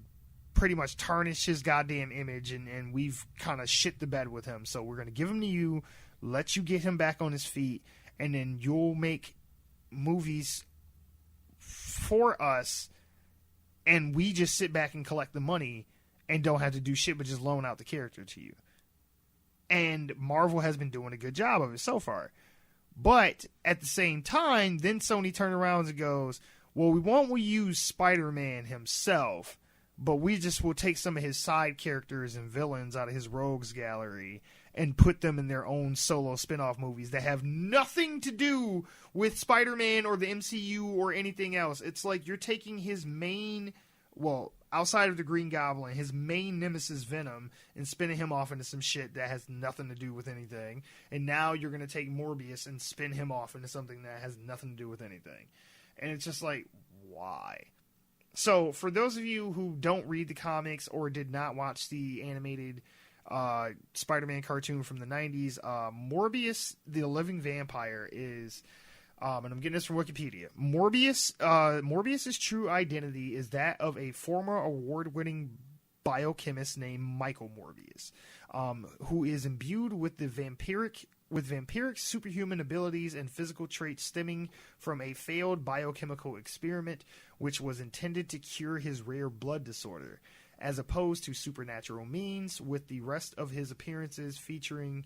pretty much tarnished his goddamn image, and we've kind of shit the bed with him. So we're going to give him to you, let you get him back on his feet, and then you'll make movies for us, and we just sit back and collect the money and don't have to do shit but just loan out the character to you. And Marvel has been doing a good job of it so far. But at the same time, then Sony turned around and goes, well, we use Spider-Man himself, but we just will take some of his side characters and villains out of his rogues gallery and put them in their own solo spin-off movies that have nothing to do with Spider-Man or the MCU or anything else. It's like you're taking his main, outside of the Green Goblin, his main nemesis Venom, and spinning him off into some shit that has nothing to do with anything. And now you're going to take Morbius and spin him off into something that has nothing to do with anything. And it's just like, why? So, for those of you who don't read the comics or did not watch the animated Spider-Man cartoon from the 90s, Morbius, the living vampire, is, and I'm getting this from Wikipedia, Morbius's true identity is that of a former award-winning biochemist named Michael Morbius, who is imbued with the vampiric superhuman abilities and physical traits stemming from a failed biochemical experiment which was intended to cure his rare blood disorder, as opposed to supernatural means, with the rest of his appearances featuring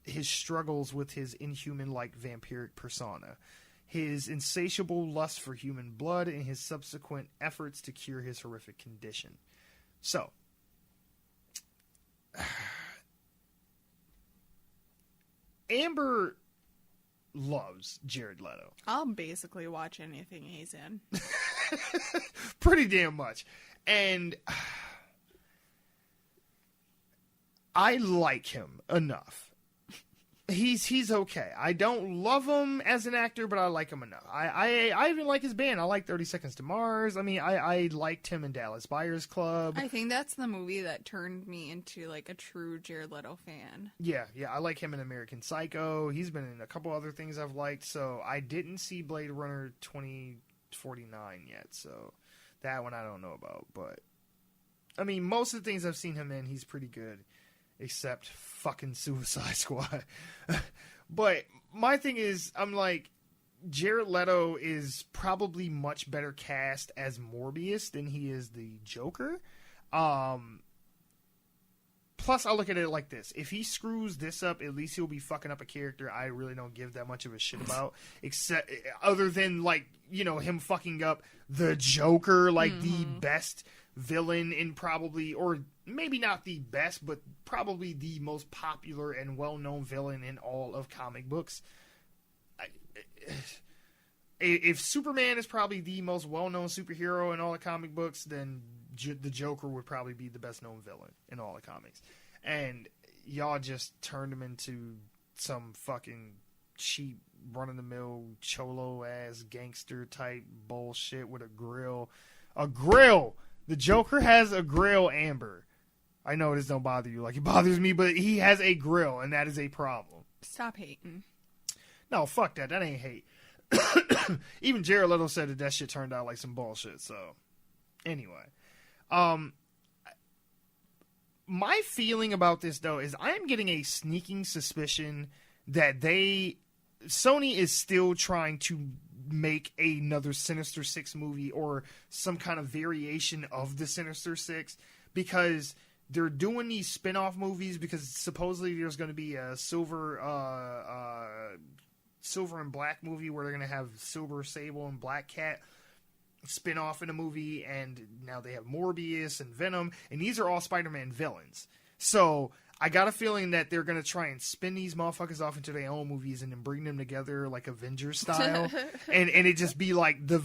his struggles with his inhuman-like vampiric persona, his insatiable lust for human blood, and his subsequent efforts to cure his horrific condition. So, Amber loves Jared Leto. I'll basically watch anything he's in. Pretty damn much. And I like him enough. He's okay. I don't love him as an actor, but I like him enough. I even like his band. I like 30 Seconds to Mars. I mean, I liked him in Dallas Buyers Club. I think that's the movie that turned me into like a true Jared Leto fan. Yeah, I like him in American Psycho. He's been in a couple other things I've liked. So I didn't see Blade Runner 2049 yet. So that one I don't know about. But I mean, most of the things I've seen him in, he's pretty good. Except fucking Suicide Squad. But my thing is, I'm like, Jared Leto is probably much better cast as Morbius than he is the Joker. Plus, I look at it like this. If he screws this up, at least he'll be fucking up a character I really don't give that much of a shit about. Except, other than, like, you know, him fucking up the Joker, like, the best villain in probably, or maybe not the best, but probably the most popular and well-known villain in all of comic books. If Superman is probably the most well-known superhero in all the comic books, then the Joker would probably be the best-known villain in all the comics. And y'all just turned him into some fucking cheap, run-of-the-mill, cholo-ass gangster-type bullshit with a grill. A grill! The Joker has a grill, Amber. I know this don't bother you like it bothers me, but he has a grill, and that is a problem. Stop hating. No, fuck that. That ain't hate. Even Jared Leto said that shit turned out like some bullshit, so... Anyway. My feeling about this, though, is I am getting a sneaking suspicion that Sony is still trying to make another Sinister Six movie or some kind of variation of the Sinister Six, because they're doing these spin-off movies, because supposedly there's going to be a Silver and Black movie where they're going to have Silver Sable and Black Cat spin-off in a movie, and now they have Morbius and Venom, and these are all Spider-Man villains. So I got a feeling that they're going to try and spin these motherfuckers off into their own movies and then bring them together like Avengers style. and it just be like the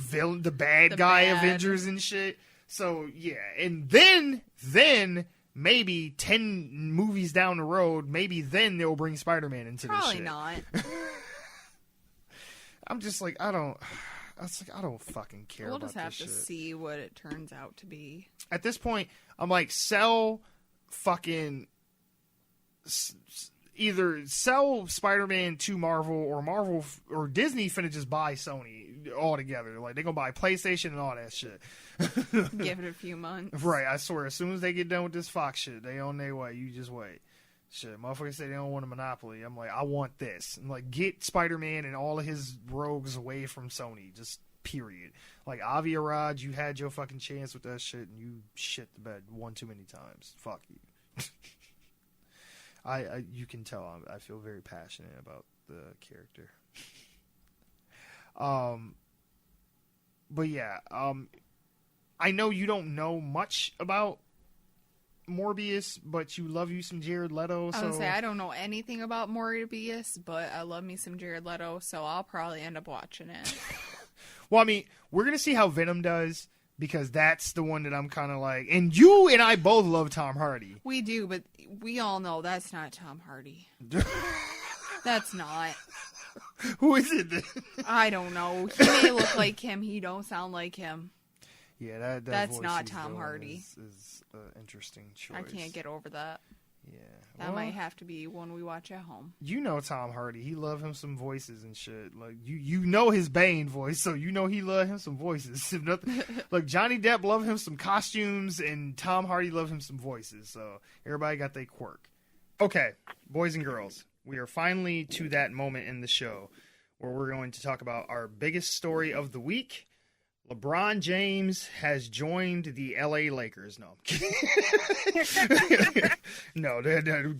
bad guy Avengers and shit. So, yeah. And then maybe 10 movies down the road, maybe then they'll bring Spider-Man into this shit. Probably not. I'm just like, I don't fucking care about this shit. We'll just have to see what it turns out to be. At this point, I'm like, either sell Spider-Man to Marvel or Disney finna just buy Sony altogether. Like, they're gonna buy PlayStation and all that shit. Give it a few months. Right, I swear, as soon as they get done with this Fox shit, they on their way. You just wait. Shit, motherfuckers say they don't want a monopoly. I'm like, I want this. I'm like, get Spider-Man and all of his rogues away from Sony. Just period. Like, Avi Arad, you had your fucking chance with that shit, and you shit the bed one too many times. Fuck you. You can tell I feel very passionate about the character. But yeah, I know you don't know much about Morbius, but you love you some Jared Leto. So... I would say I don't know anything about Morbius, but I love me some Jared Leto, so I'll probably end up watching it. Well, I mean, we're going to see how Venom does, because that's the one that I'm kind of like... And you and I both love Tom Hardy. We do, but we all know that's not Tom Hardy. That's not. Who is it then? I don't know. He may look like him. He don't sound like him. Yeah, that's not Tom Hardy. Is an interesting choice. I can't get over that. Yeah. That might have to be one we watch at home. You know Tom Hardy. He love him some voices and shit. Like, you know his Bane voice, so you know he love him some voices. If nothing, like, Johnny Depp love him some costumes, and Tom Hardy love him some voices. So everybody got their quirk. Okay, boys and girls, we are finally to that moment in the show where we're going to talk about our biggest story of the week. LeBron James has joined the LA Lakers. No, I'm kidding. No,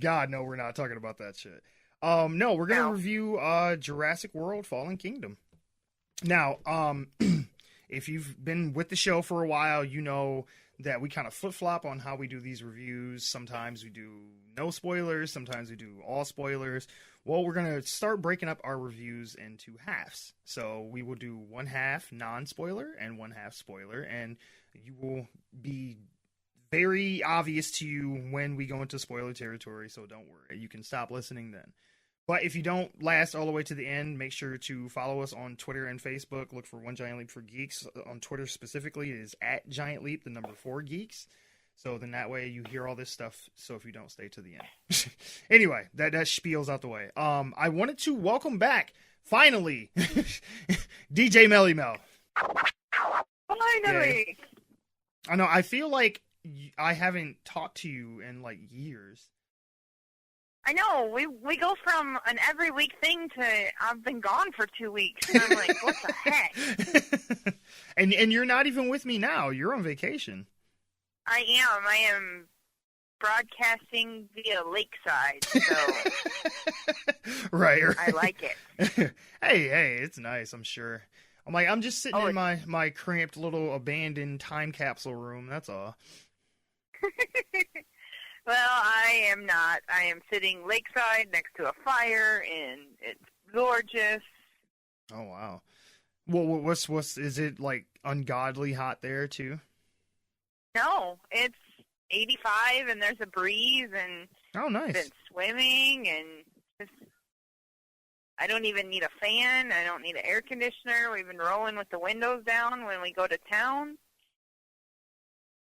God, no, we're not talking about that shit. No, we're going to review Jurassic World Fallen Kingdom. Now, if you've been with the show for a while, you know that we kind of flip-flop on how we do these reviews. Sometimes we do no spoilers. Sometimes we do all spoilers. Well, we're going to start breaking up our reviews into halves. So we will do one half non-spoiler and one half spoiler. And you will be very obvious to you when we go into spoiler territory. So don't worry. You can stop listening then. But if you don't last all the way to the end, make sure to follow us on Twitter and Facebook. Look for One Giant Leap for Geeks. On Twitter specifically, it is @Giant Leap, the number 4 Geeks. So then that way you hear all this stuff, so if you don't stay to the end. Anyway, that spiel's out the way. I wanted to welcome back, finally, DJ Melly Mel. Finally! Yeah. I know, I feel like I haven't talked to you in, like, years. I know, we go from an every week thing to I've been gone for 2 weeks, and I'm like, what the heck? And you're not even with me now, you're on vacation. I am broadcasting via Lakeside, so right. I like it. hey, it's nice, I'm sure. I'm just sitting in my cramped little abandoned time capsule room, that's all. Well, I am not. I am sitting lakeside next to a fire, and it's gorgeous. Oh, wow. Well, what's is it, like, ungodly hot there, too? No, it's 85, and there's a breeze, and oh, nice. been swimming, and just, I don't even need a fan. I don't need an air conditioner. We've been rolling with the windows down when we go to town.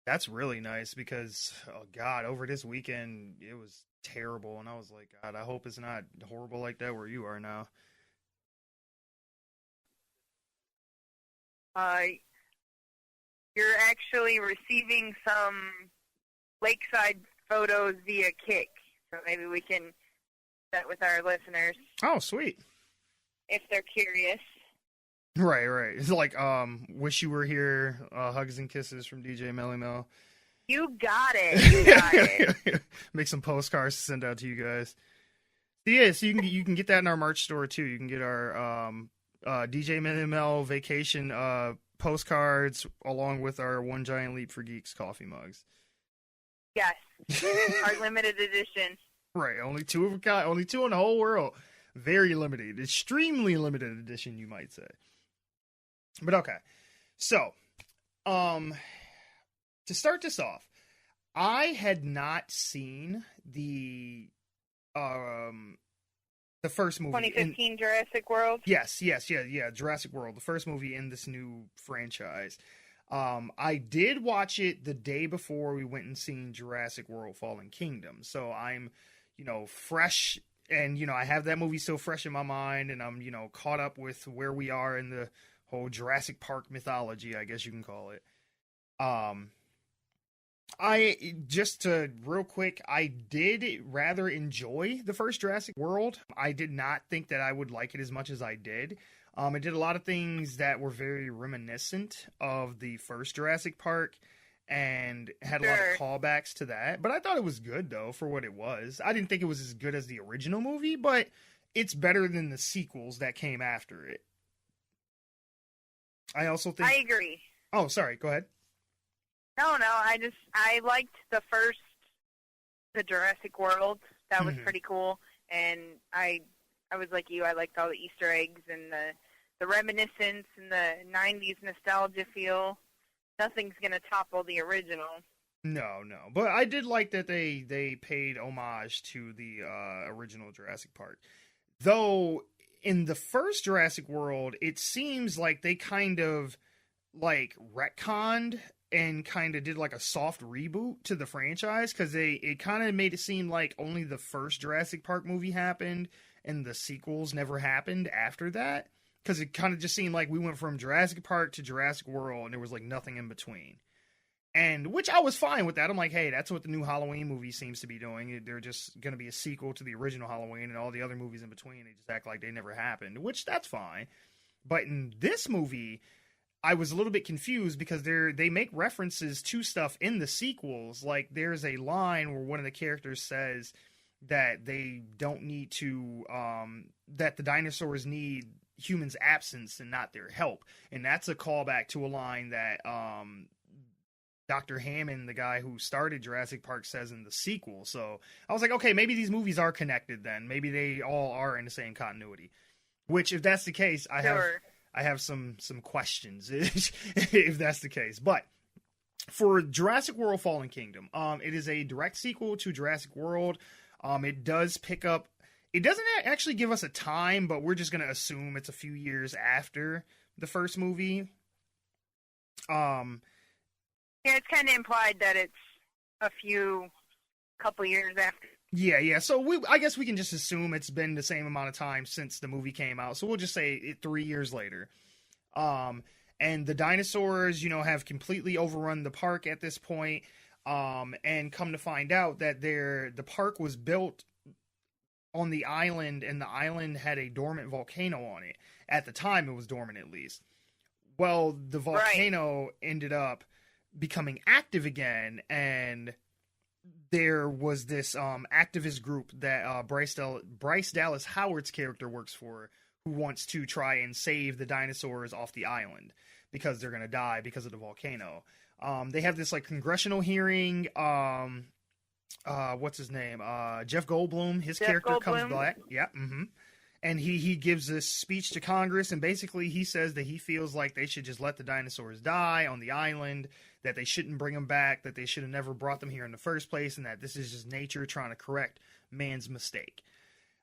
That's really nice because, oh, God, over this weekend, it was terrible, and I was like, God, I hope it's not horrible like that where you are now. You're actually receiving some lakeside photos via Kik, so maybe we can chat with our listeners. Oh, sweet. If they're curious. Right. It's like, wish you were here, hugs and kisses from DJ Melly Mel. You got it. Make some postcards to send out to you guys. Yeah, so you can get that in our merch store too. You can get our DJ Melly Mel vacation postcards along with our One Giant Leap for Geeks coffee mugs. Yes, our limited edition. Right, only 2 of a kind, only 2 in the whole world. Very limited, extremely limited edition, you might say. But okay, so to start this off, I had not seen the first movie. 2015 Jurassic World? Yes, Jurassic World, the first movie in this new franchise. I did watch it the day before we went and seen Jurassic World Fallen Kingdom. So I'm, fresh, and, I have that movie so fresh in my mind, and I'm, caught up with where we are in the whole Jurassic Park mythology, I guess you can call it. Real quick, I did rather enjoy the first Jurassic World. I did not think that I would like it as much as I did. It did a lot of things that were very reminiscent of the first Jurassic Park and had a lot of callbacks to that. But I thought it was good, though, for what it was. I didn't think it was as good as the original movie, but it's better than the sequels that came after it. I also think... I agree. Oh, sorry. Go ahead. No, I liked the Jurassic World. That was pretty cool. And I was like you, I liked all the Easter eggs and the reminiscence and the 90s nostalgia feel. Nothing's going to topple the original. No. But I did like that they paid homage to the original Jurassic Park. Though, in the first Jurassic World, it seems like they kind of, retconned and kind of did like a soft reboot to the franchise, because it kind of made it seem like only the first Jurassic Park movie happened and the sequels never happened after that, because it kind of just seemed like we went from Jurassic Park to Jurassic World and there was like nothing in between. And which I was fine with that. I'm like, hey, that's what the new Halloween movie seems to be doing. They're just going to be a sequel to the original Halloween, and all the other movies in between, they just act like they never happened, which that's fine. But in this movie, I was a little bit confused because they make references to stuff in the sequels. Like, there's a line where one of the characters says that they don't need to, that the dinosaurs need humans' absence and not their help. And that's a callback to a line that Dr. Hammond, the guy who started Jurassic Park, says in the sequel. So I was like, okay, maybe these movies are connected then. Maybe they all are in the same continuity. Which, if that's the case, I have some questions if that's the case. But for Jurassic World Fallen Kingdom, it is a direct sequel to Jurassic World. It does pick up. It doesn't actually give us a time, but we're just going to assume it's a few years after the first movie. Yeah, it's kind of implied that it's a couple years after. Yeah. So I guess we can just assume it's been the same amount of time since the movie came out. So we'll just say 3 years later. And the dinosaurs, have completely overrun the park at this point. And come to find out that the park was built on the island, and the island had a dormant volcano on it. At the time, it was dormant, at least. Well, the volcano ended up becoming active again, and there was this activist group that Bryce Dallas Howard's character works for, who wants to try and save the dinosaurs off the island because they're going to die because of the volcano. They have this like congressional hearing. What's his name? Jeff Goldblum. His character comes back. Yeah. Mm-hmm. And he gives this speech to Congress, and basically he says that he feels like they should just let the dinosaurs die on the island, that they shouldn't bring them back, that they should have never brought them here in the first place, and that this is just nature trying to correct man's mistake.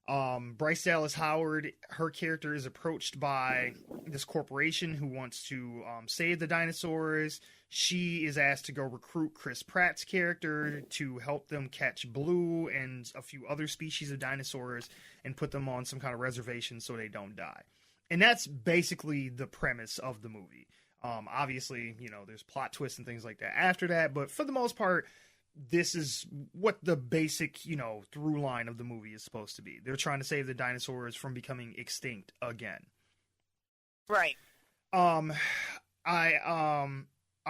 Bryce Dallas Howard, her character is approached by this corporation who wants to save the dinosaurs. She is asked to go recruit Chris Pratt's character to help them catch Blue and a few other species of dinosaurs and put them on some kind of reservation so they don't die. And that's basically the premise of the movie. Obviously, there's plot twists and things like that after that, but for the most part, this is what the basic, through line of the movie is supposed to be. They're trying to save the dinosaurs from becoming extinct again. Right. I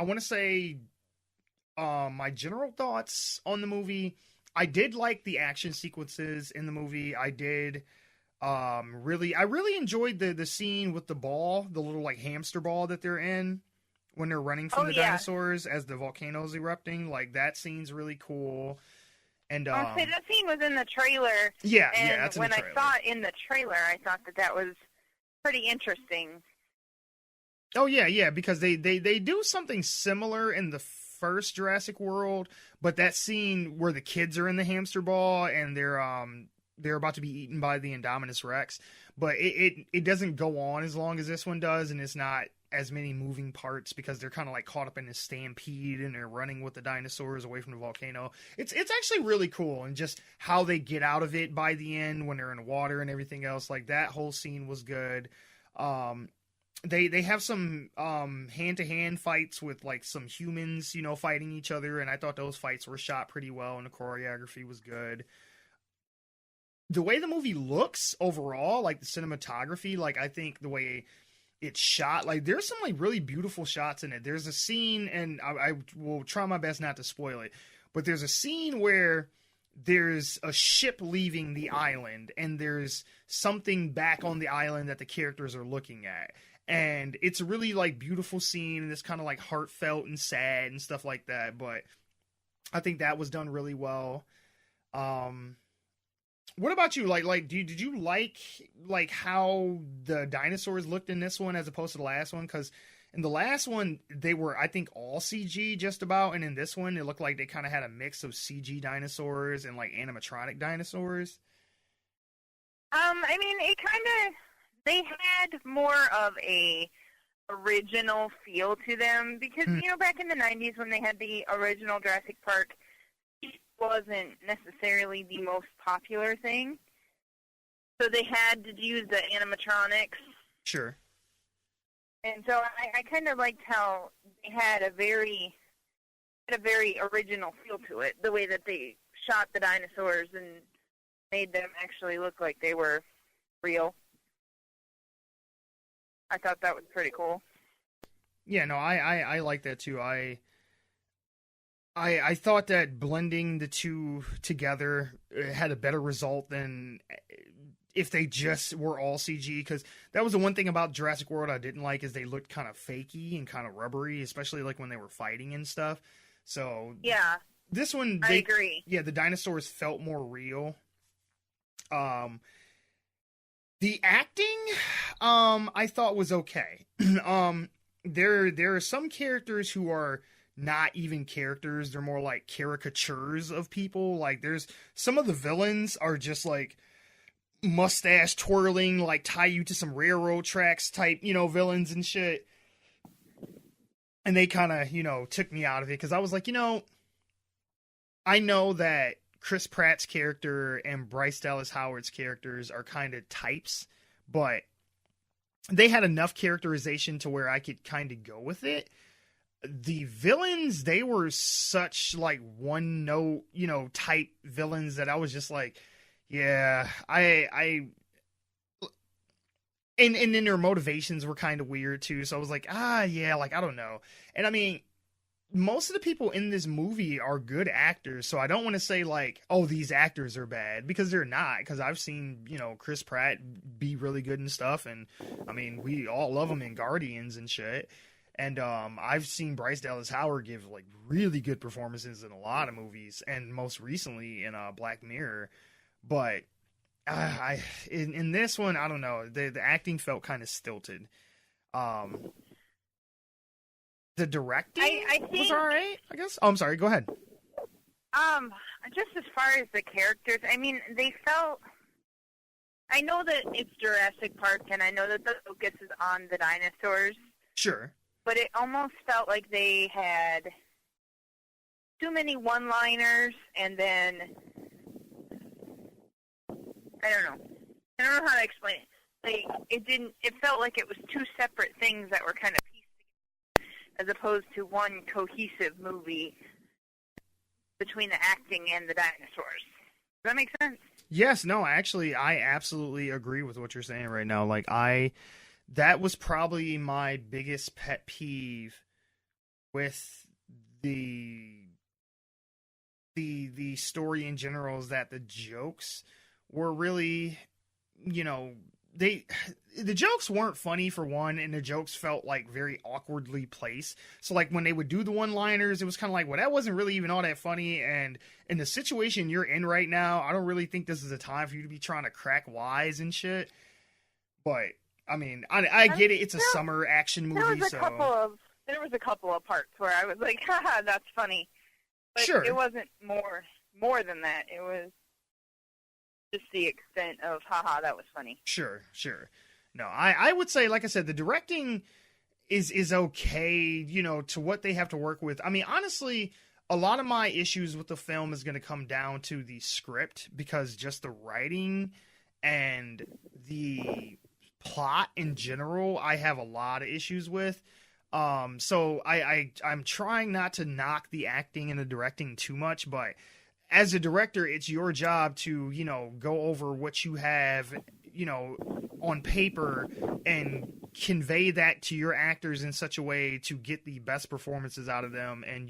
want to say my general thoughts on the movie. I did like the action sequences in the movie. I did I really enjoyed the scene with the ball, the little like hamster ball that they're in when they're running from the dinosaurs as the volcano's erupting. Like, that scene's really cool. And that scene was in the trailer. Yeah, and that's in the trailer. When I saw it in the trailer, I thought that was pretty interesting. Oh yeah, because they do something similar in the first Jurassic World, but that scene where the kids are in the hamster ball and they're about to be eaten by the Indominus Rex, but it doesn't go on as long as this one does, and it's not as many moving parts because they're kind of like caught up in this stampede and they're running with the dinosaurs away from the volcano. It's actually really cool, and just how they get out of it by the end when they're in water and everything else. Like, that whole scene was good. They have some hand-to-hand fights with like some humans, fighting each other, and I thought those fights were shot pretty well and the choreography was good. The way the movie looks overall, like the cinematography, like I think the way it's shot, like there's some like really beautiful shots in it. There's a scene, and I will try my best not to spoil it, but there's a scene where there's a ship leaving the island and there's something back on the island that the characters are looking at. And it's a really like beautiful scene, and it's kind of like heartfelt and sad and stuff like that. But I think that was done really well. What about you? Like, did you like how the dinosaurs looked in this one as opposed to the last one? Because in the last one, they were, I think, all CG just about. And in this one, it looked like they kind of had a mix of CG dinosaurs and like animatronic dinosaurs. I mean, they had more of a original feel to them because, back in the 90s when they had the original Jurassic Park, it wasn't necessarily the most popular thing. So they had to use the animatronics. Sure. And so I kind of liked how they had a very original feel to it, the way that they shot the dinosaurs and made them actually look like they were real. I thought that was pretty cool. Yeah, no, I like that too. I thought that blending the two together had a better result than if they just were all CG, because that was the one thing about Jurassic World I didn't like, is they looked kind of fakey and kind of rubbery, especially like when they were fighting and stuff. So yeah, this one, I agree. Yeah, the dinosaurs felt more real. The acting, I thought was okay. There are some characters who are not even characters; they're more like caricatures of people. Like, there's some of the villains are just like mustache twirling, like tie you to some railroad tracks type, villains and shit. And they kind of, took me out of it because I was like, I know that Chris Pratt's character and Bryce Dallas Howard's characters are kind of types, but they had enough characterization to where I could kind of go with it. The villains, they were such like one note, type villains that I was just like, yeah, and then their motivations were kind of weird too. So I was like, yeah, like, I don't know. And I mean, most of the people in this movie are good actors. So I don't want to say like, oh, these actors are bad, because they're not. Because I've seen, Chris Pratt be really good and stuff. And I mean, we all love him in Guardians and shit. And I've seen Bryce Dallas Howard give like really good performances in a lot of movies, and most recently in Black Mirror. But in this one, I don't know. The acting felt kind of stilted. The directing I think, was all right, I guess. Oh, I'm sorry. Go ahead. Just as far as the characters, I mean, they felt. I know that it's Jurassic Park, and I know that the focus is on the dinosaurs. Sure. But it almost felt like they had too many one-liners, and then I don't know how to explain it. Like, it felt like it was two separate things that were kind of pieced together, as opposed to one cohesive movie between the acting and the dinosaurs. Does that make sense? Yes, no, actually, I absolutely agree with what you're saying right now. Like, that was probably my biggest pet peeve with the story in general, is that the jokes were really, the jokes weren't funny, for one, and the jokes felt like very awkwardly placed. So like when they would do the one-liners, it was kind of like, well, that wasn't really even all that funny. And in the situation you're in right now, I don't really think this is a time for you to be trying to crack wise and shit. But I mean, I get it. It's a summer action movie. There was a couple of parts where I was like, haha, that's funny. But sure. It wasn't more than that. It was just the extent of, haha, that was funny. Sure. No, I would say, like I said, the directing is okay, to what they have to work with. I mean, honestly, a lot of my issues with the film is going to come down to the script, because just the writing and the plot in general, I have a lot of issues with. So I'm trying not to knock the acting and the directing too much, but as a director, it's your job to, go over what you have, on paper and convey that to your actors in such a way to get the best performances out of them. And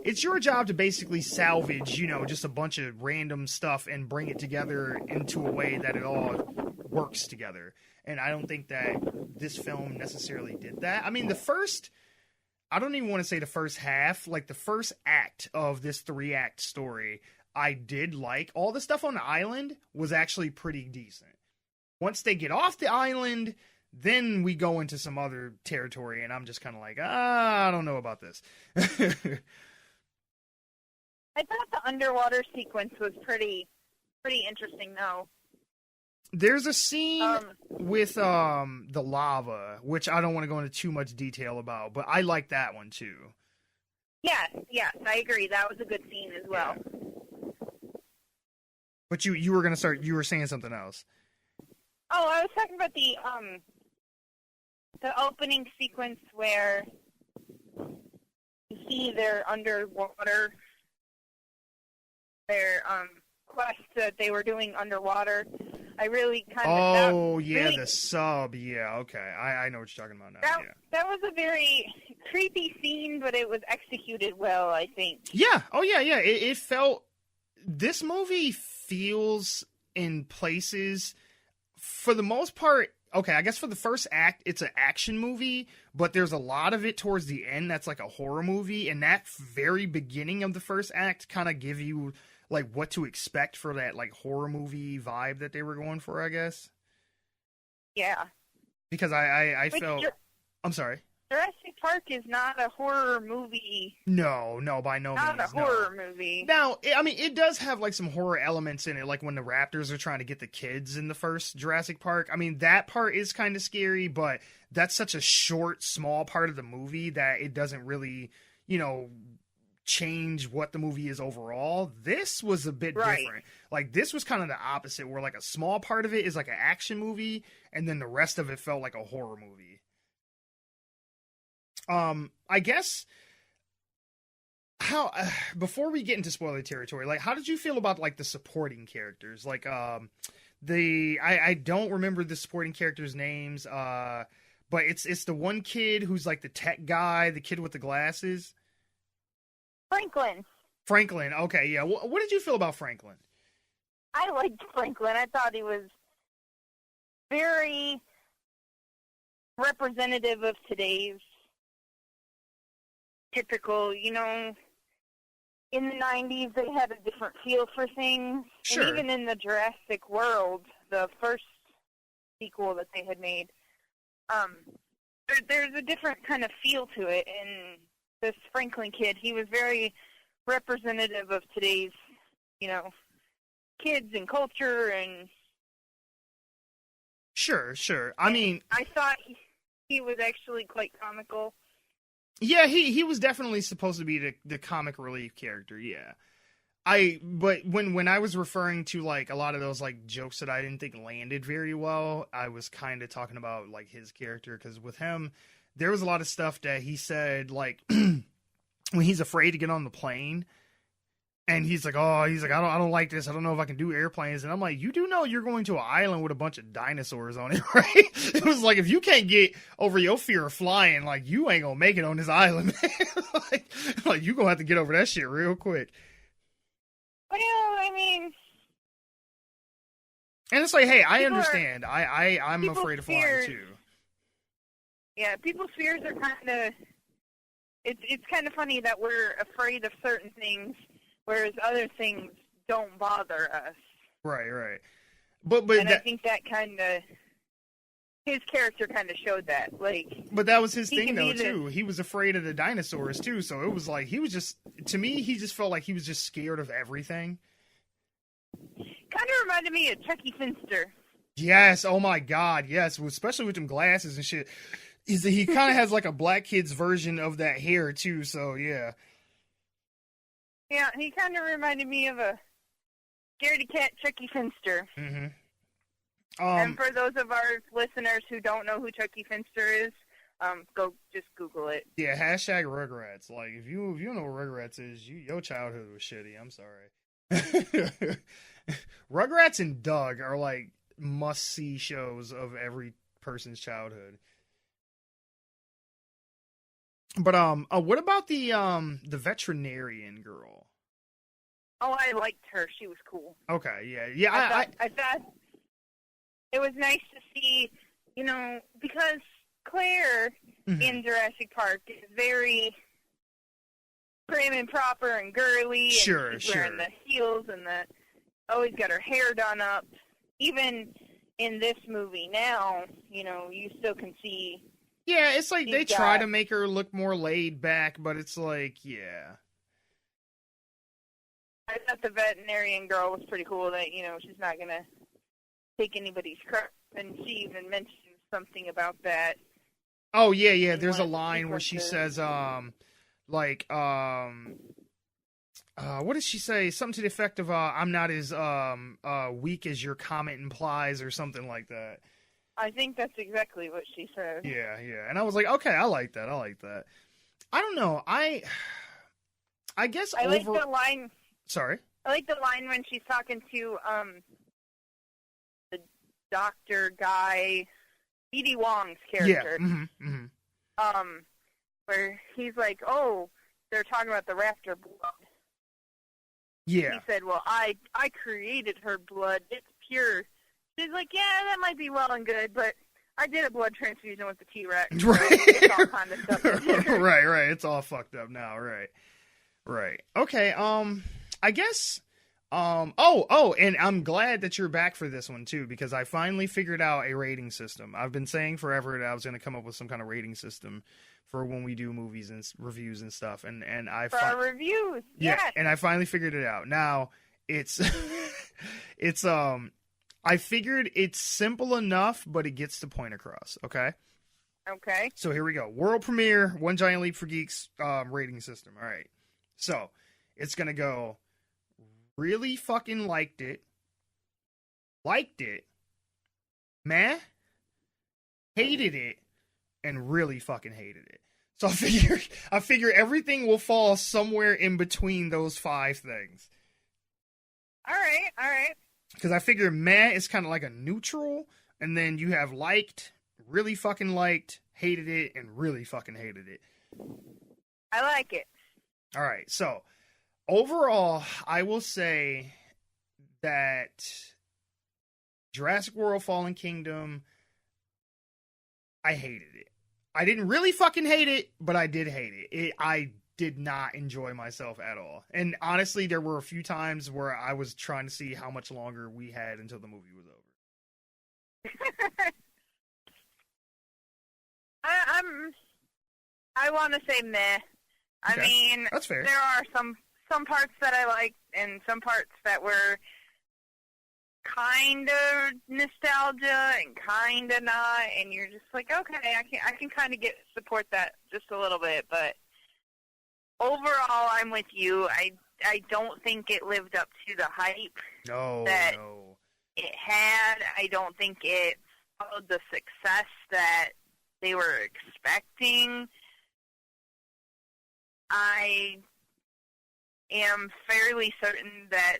it's your job to basically salvage, just a bunch of random stuff and bring it together into a way that it all works together. And I don't think that this film necessarily did that. I mean, I don't even want to say the first half, like the first act of this 3-act story, I did like. All the stuff on the island was actually pretty decent. Once they get off the island, then we go into some other territory, and I'm just kind of like, I don't know about this. I thought the underwater sequence was pretty interesting, though. There's a scene with the lava, which I don't want to go into too much detail about, but I like that one too. Yes, I agree. That was a good scene as well. Yeah. But you were you were saying something else. Oh, I was talking about the opening sequence where you see they're underwater, their quest that they were doing underwater. I really kind of... Oh, yeah, really, the sub. Yeah, okay. I know what you're talking about now. That was a very creepy scene, but it was executed well, I think. Yeah. Oh, yeah. It felt... This movie feels in places, for the most part... Okay, I guess for the first act, it's an action movie, but there's a lot of it towards the end that's like a horror movie, and that very beginning of the first act kind of give you... like what to expect for that like horror movie vibe that they were going for, I guess. Yeah. Because I felt... I'm sorry. Jurassic Park is not a horror movie. No, by no means. Not a horror movie. Now, I mean, it does have like some horror elements in it, like when the raptors are trying to get the kids in the first Jurassic Park. I mean, that part is kind of scary, but that's such a short, small part of the movie that it doesn't really, change what the movie is overall. This was a bit different. Like, this was kind of the opposite, where like a small part of it is like an action movie, and then the rest of it felt like a horror movie. I guess how before we get into spoiler territory, like, how did you feel about like the supporting characters? Like, I don't remember the supporting characters' names, but it's the one kid who's like the tech guy, the kid with the glasses. Franklin. Okay, yeah. What did you feel about Franklin? I liked Franklin. I thought he was very representative of today's typical, in the 90s they had a different feel for things. Sure. And even in the Jurassic World, the first sequel that they had made, there's a different kind of feel to it. And this Franklin kid, he was very representative of today's, kids and culture and... Sure. I mean... I thought he was actually quite comical. Yeah, he was definitely supposed to be the comic relief character, yeah. But when I was referring to, like, a lot of those, like, jokes that I didn't think landed very well, I was kind of talking about, like, his character, because with him, there was a lot of stuff that he said, like, when he's afraid to get on the plane, and he's like, I don't like this, I don't know if I can do airplanes, and I'm like, you do know you're going to an island with a bunch of dinosaurs on it, right? It was like, if you can't get over your fear of flying, like, you ain't gonna make it on this island, man. like you gonna have to get over that shit real quick. Well, I mean... And it's like, hey, I understand. I'm afraid of flying, too. Yeah, people's fears are kind of... It's kind of funny that we're afraid of certain things, whereas other things don't bother us. Right. But I think that kind of... His character kind of showed that. But that was his thing, though, too. He was afraid of the dinosaurs, too, so it was like, he was just... To me, he just felt like he was just scared of everything. Kind of reminded me of Chucky Finster. Yes, oh my god, yes. Especially with them glasses and shit. He kind of has like a black kid's version of that hair, too, so yeah. Yeah, he kind of reminded me of a scaredy cat Chucky Finster. Mm-hmm. And for those of our listeners who don't know who Chucky Finster is, go just Google it. Yeah, hashtag Rugrats. Like, if you know what Rugrats is, your childhood was shitty. I'm sorry. Rugrats and Doug are like must-see shows of every person's childhood. But what about the veterinarian girl? Oh, I liked her. She was cool. Okay, yeah. I thought it was nice to see, because Claire in Jurassic Park is very prim and proper and girly. Sure, and she's wearing the heels and always got her hair done up. Even in this movie now, you still can see. Yeah, it's like they try to make her look more laid back, but it's like, yeah. I thought the veterinarian girl was pretty cool that, she's not going to take anybody's credit, and she even mentioned something about that. Oh yeah. in There's a one of the line where she sequences. says, what does she say? Something to the effect of, "I'm not as weak as your comment implies," or something like that. I think that's exactly what she said. Yeah. And I was like, okay, I like that. I don't know. I guess I like the line. Sorry. I like the line when she's talking to the doctor guy, E.D. Wong's character. Yeah. Where he's like, "Oh, they're talking about the raptor blood." Yeah. He said, "Well, I created her blood. It's pure." She's like, "Yeah, that might be well and good, but I did a blood transfusion with the T-Rex. So Right. it's all kind of stuff." right. It's all fucked up now. Right. Okay. I guess. And I'm glad that you're back for this one too, because I finally figured out a rating system. I've been saying forever that I was going to come up with some kind of rating system for when we do movies and reviews and stuff. And For our reviews, yes. And I finally figured it out. Now it's I figured it's simple enough, but it gets the point across. Okay. Okay. So here we go. World premiere, One Giant Leap for Geeks rating system. All right. So it's going to go really fucking liked it, meh, hated it, and really fucking hated it. So I figure everything will fall somewhere in between those 5 things. All right. Because I figure meh is kind of like a neutral, and then you have liked, really fucking liked, hated it, and really fucking hated it. I like it. All right, so overall, I will say that Jurassic World Fallen Kingdom, I hated it. I didn't really fucking hate it, but I did hate it. I did not enjoy myself at all. And honestly, there were a few times where I was trying to see how much longer we had until the movie was over. I want to say meh. Okay. I mean, That's fair. There are some parts that I liked and some parts that were kind of nostalgia and kind of not, and you're just like, okay, I can kind of support that just a little bit, but overall, I'm with you. I don't think it lived up to the hype that it had. I don't think it followed the success that they were expecting. I am fairly certain that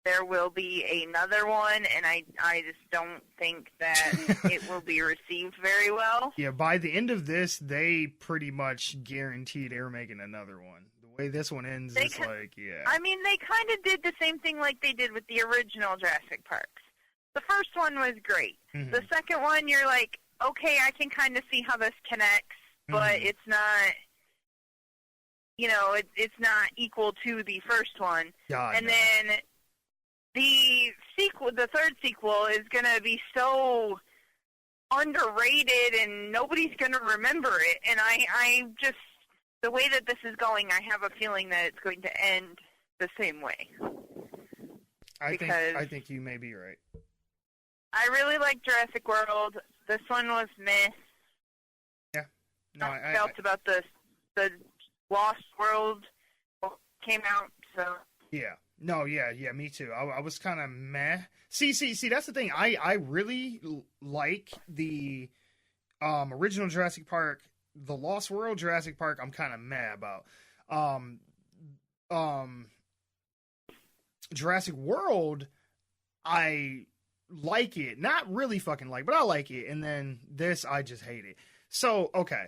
there will be another one, and I just don't think that it will be received very well. Yeah, by the end of this, they pretty much guaranteed they're making another one. The way this one ends, it's like, yeah. I mean, they kind of did the same thing like they did with the original Jurassic Parks. The first one was great. Mm-hmm. The second one, you're like, okay, I can kind of see how this connects, but it's not, it's not equal to the first one. God, and no. then the third sequel is going to be so underrated and nobody's going to remember it. And I just, the way that this is going, I have a feeling that it's going to end the same way. I think you may be right. I really like Jurassic World. This one was meh. Yeah. No, I felt about the Lost World came out, so. Yeah. No, yeah, me too. I was kind of meh. See, that's the thing. I really like the original Jurassic Park. The Lost World Jurassic Park, I'm kind of meh about. Jurassic World, I like it. Not really fucking like, but I like it. And then this, I just hate it. So, okay.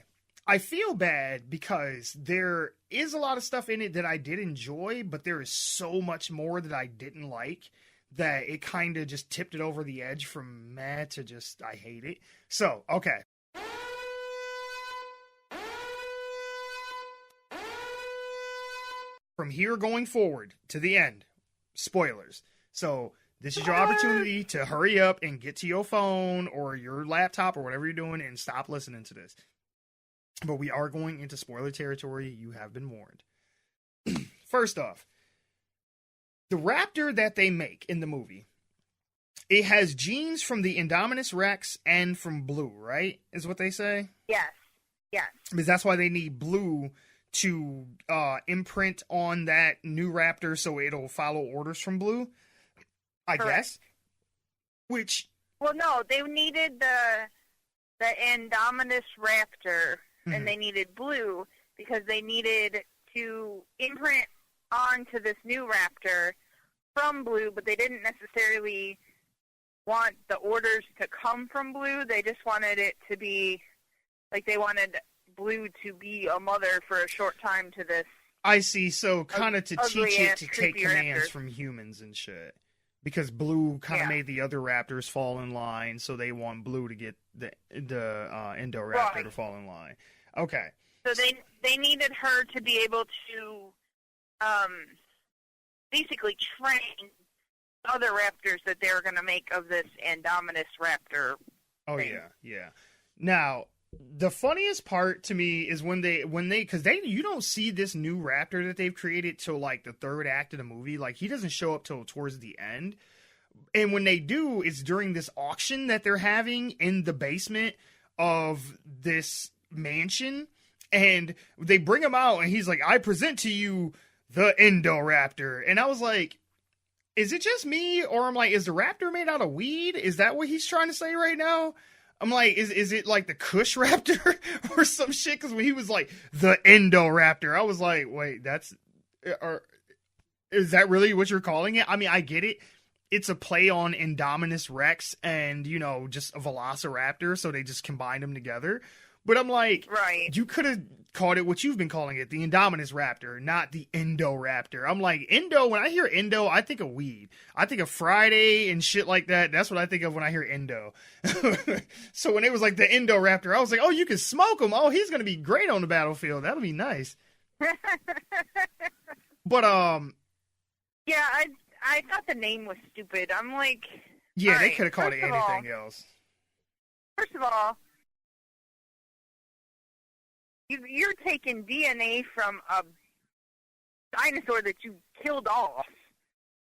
I feel bad because there is a lot of stuff in it that I did enjoy, but there is so much more that I didn't like that it kind of just tipped it over the edge from meh to just I hate it. So, okay. From here going forward to the end, spoilers. So, this is your opportunity to hurry up and get to your phone or your laptop or whatever you're doing and stop listening to this. But we are going into spoiler territory. You have been warned. First off, the raptor that they make in the movie It has genes from the Indominus Rex and from Blue, right? Is what they say? Yes. Yes. Because that's why they need Blue to imprint on that new raptor so it'll follow orders from Blue, I Correct. guess. Which... Well, no, they needed the Indominus Raptor, and they needed Blue because they needed to imprint onto this new raptor from Blue, but they didn't necessarily want the orders to come from Blue. They just wanted it to be, like, they wanted Blue to be a mother for a short time to this. I see, so kind of to teach it to take creepy commands raptor. from humans and shit. Because Blue kind of Yeah. made the other raptors fall in line, so they want Blue to get the Indoraptor Right. to fall in line. Okay. So they needed her to be able to basically train other raptors that they were going to make of this Indominus Raptor. Oh thing. yeah. Now, the funniest part to me is when they because you don't see this new raptor that they've created till like the third act of the movie. Like, he doesn't show up till towards the end. And when they do, it's during this auction that they're having in the basement of this mansion. And they bring him out, and he's like, I present to you the Indoraptor. And I was like, is it just me? Or I'm like, is the raptor made out of weed? Is that what he's trying to say right now? I'm like, is it like the Kush Raptor or some shit? Because when he was like, the Indoraptor, I was like, wait, is that really what you're calling it? I mean, I get it. It's a play on Indominus Rex and, just a Velociraptor, so they just combined them together. But I'm like, Right. you could have called it what you've been calling it, the Indominus Raptor, not the Indoraptor. I'm like, when I hear Indo, I think of weed. I think of Friday and shit like that. That's what I think of when I hear Indo. So when it was like the Indoraptor, I was like, oh, you can smoke him. Oh, he's going to be great on the battlefield. That'll be nice. But, Yeah, I thought the name was stupid. I'm like, yeah, all they right, could have called it first of all- anything else. First of all, you're taking DNA from a dinosaur that you killed off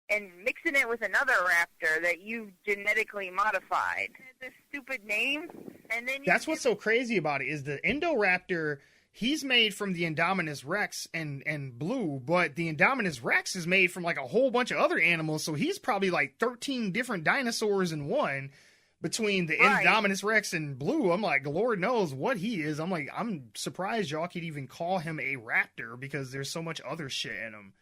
and mixing it with another raptor that you've genetically modified. This stupid name, and then That's what's so crazy about it is the Indoraptor. He's made from the Indominus Rex and Blue, but the Indominus Rex is made from like a whole bunch of other animals. So he's probably like 13 different dinosaurs in one. Between the Right. Indominus Rex and Blue, I'm like, Lord knows what he is. I'm like, I'm surprised y'all could even call him a raptor because there's so much other shit in him.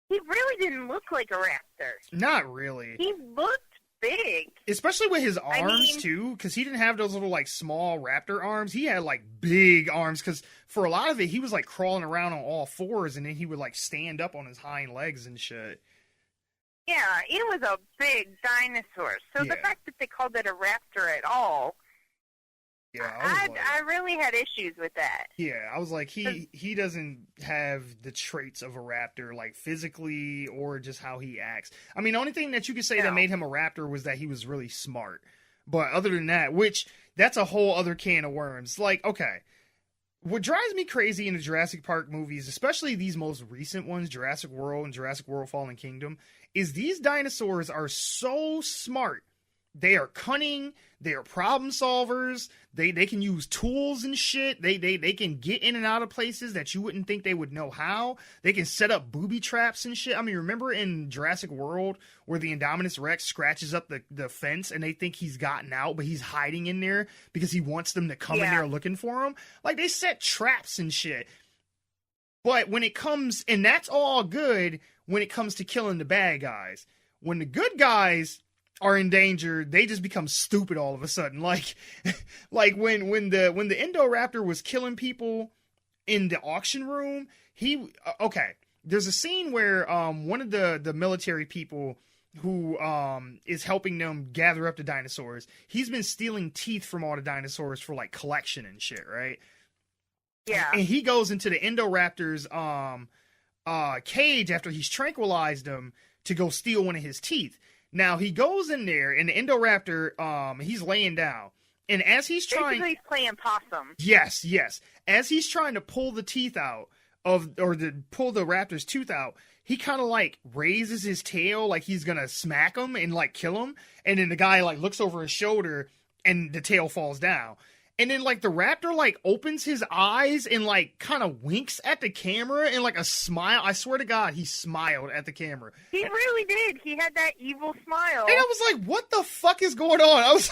He really didn't look like a raptor. Not really. He looked big. Especially with his arms, too, because he didn't have those little, like, small raptor arms. He had, like, big arms, because for a lot of it, he was, like, crawling around on all fours, and then he would, like, stand up on his hind legs and shit. Yeah, it was a big dinosaur. So the Yeah. fact that they called it a raptor at all, Yeah, I really had issues with that. I was like, he doesn't have the traits of a raptor, like, physically or just how he acts. I mean, the only thing that you could say that No. made him a raptor was that he was really smart. But other than that, which, that's a whole other can of worms. Like, okay, what drives me crazy in the Jurassic Park movies, especially these most recent ones, Jurassic World and Jurassic World Fallen Kingdom, is these dinosaurs are so smart. They are cunning. They are problem solvers. They can use tools and shit. They can get in and out of places that you wouldn't think they would know how. They can set up booby traps and shit. I mean, remember in Jurassic World where the Indominus Rex scratches up the fence and they think he's gotten out, but he's hiding in there because he wants them to come in Yeah. there looking for him? Like, they set traps and shit. But when it comes, and that's all good when it comes to killing the bad guys. When the good guys are in danger, they just become stupid all of a sudden. Like when the Indoraptor was killing people in the auction room, there's a scene where one of the military people who is helping them gather up the dinosaurs, he's been stealing teeth from all the dinosaurs for like collection and shit, right? Yeah. And he goes into the Indoraptor's cage after he's tranquilized him to go steal one of his teeth. Now he goes in there, and the Indoraptor, he's laying down, and as he's trying, Basically, he's playing possum. yes, as he's trying to pull the teeth out pull the raptor's tooth out, he kind of like raises his tail like he's gonna smack him and like kill him, and then the guy like looks over his shoulder and the tail falls down. And then, like, the raptor, like, opens his eyes and, like, kind of winks at the camera and, like, a smile. I swear to God, he smiled at the camera. He really did. He had that evil smile. And I was like, what the fuck is going on? I was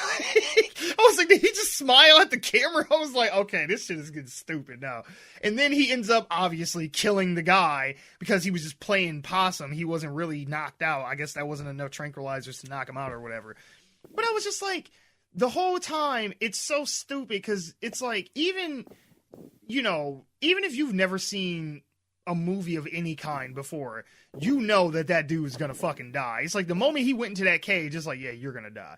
like, did he just smile at the camera? I was like, okay, this shit is getting stupid now. And then he ends up, obviously, killing the guy because he was just playing possum. He wasn't really knocked out. I guess that wasn't enough tranquilizers to knock him out or whatever. But I was just like... The whole time, it's so stupid because it's like, even if you've never seen a movie of any kind before, you know that dude's gonna fucking die. It's like the moment he went into that cage, it's like, yeah, you're gonna die.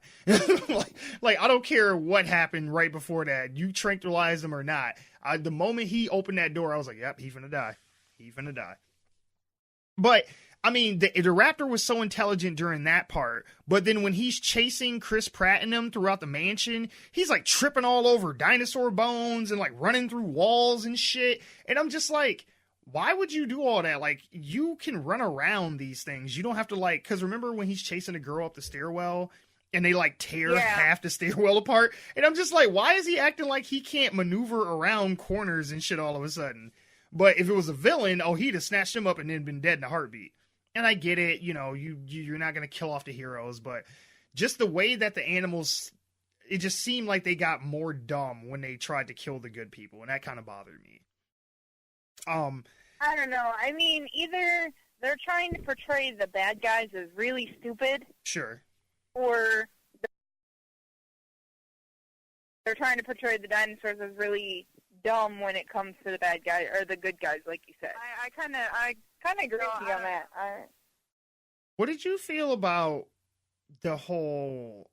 like I don't care what happened right before that. You tranquilized him or not. The moment he opened that door, I was like, yep, he's gonna die. He's gonna die. But... I mean, the raptor was so intelligent during that part, but then when he's chasing Chris Pratt and them throughout the mansion, he's like tripping all over dinosaur bones and like running through walls and shit. And I'm just like, why would you do all that? Like, you can run around these things. You don't have to like, because remember when he's chasing a girl up the stairwell and they like tear half the stairwell apart? And I'm just like, why is he acting like he can't maneuver around corners and shit all of a sudden? But if it was a villain, he'd have snatched him up and then been dead in a heartbeat. And I get it, you're not going to kill off the heroes, but just the way that the animals, it just seemed like they got more dumb when they tried to kill the good people, and that kind of bothered me. I don't know. I mean, either they're trying to portray the bad guys as really stupid. Sure. Or they're trying to portray the dinosaurs as really dumb when it comes to the bad guy or the good guys, like you said. I kind of agree with you on that. What did you feel about the whole...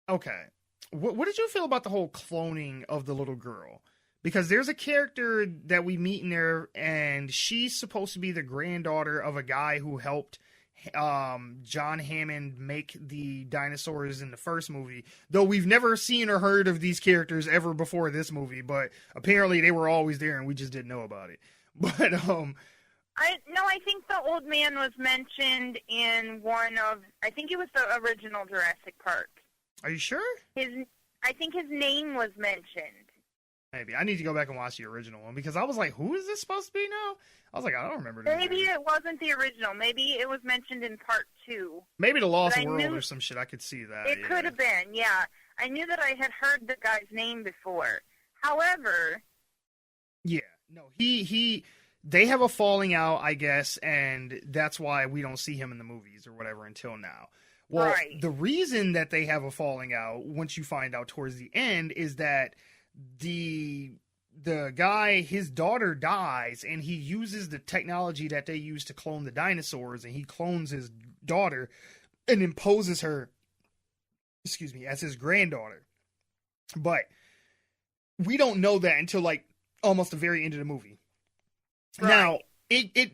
Okay. What did you feel about the whole cloning of the little girl? Because there's a character that we meet in there, and she's supposed to be the granddaughter of a guy who helped John Hammond make the dinosaurs in the first movie. Though we've never seen or heard of these characters ever before this movie, but apparently they were always there and we just didn't know about it. But I think the old man was mentioned in one of, I think it was the original Jurassic Park. Are you sure? I think his name was mentioned. Maybe. I need to go back and watch the original one because I was like, who is this supposed to be now? I was like, I don't remember. Maybe it wasn't the original. Maybe it was mentioned in part 2. Maybe The Lost World or some shit. I could see that. It could have been, yeah. I knew that I had heard the guy's name before. However... Yeah. No, they have a falling out, I guess, and that's why we don't see him in the movies or whatever until now. Well, right. The reason that they have a falling out, once you find out towards the end, is that the guy, his daughter dies, and he uses the technology that they use to clone the dinosaurs, and he clones his daughter and imposes her, as his granddaughter. But we don't know that until, like, almost the very end of the movie. Right. Now, it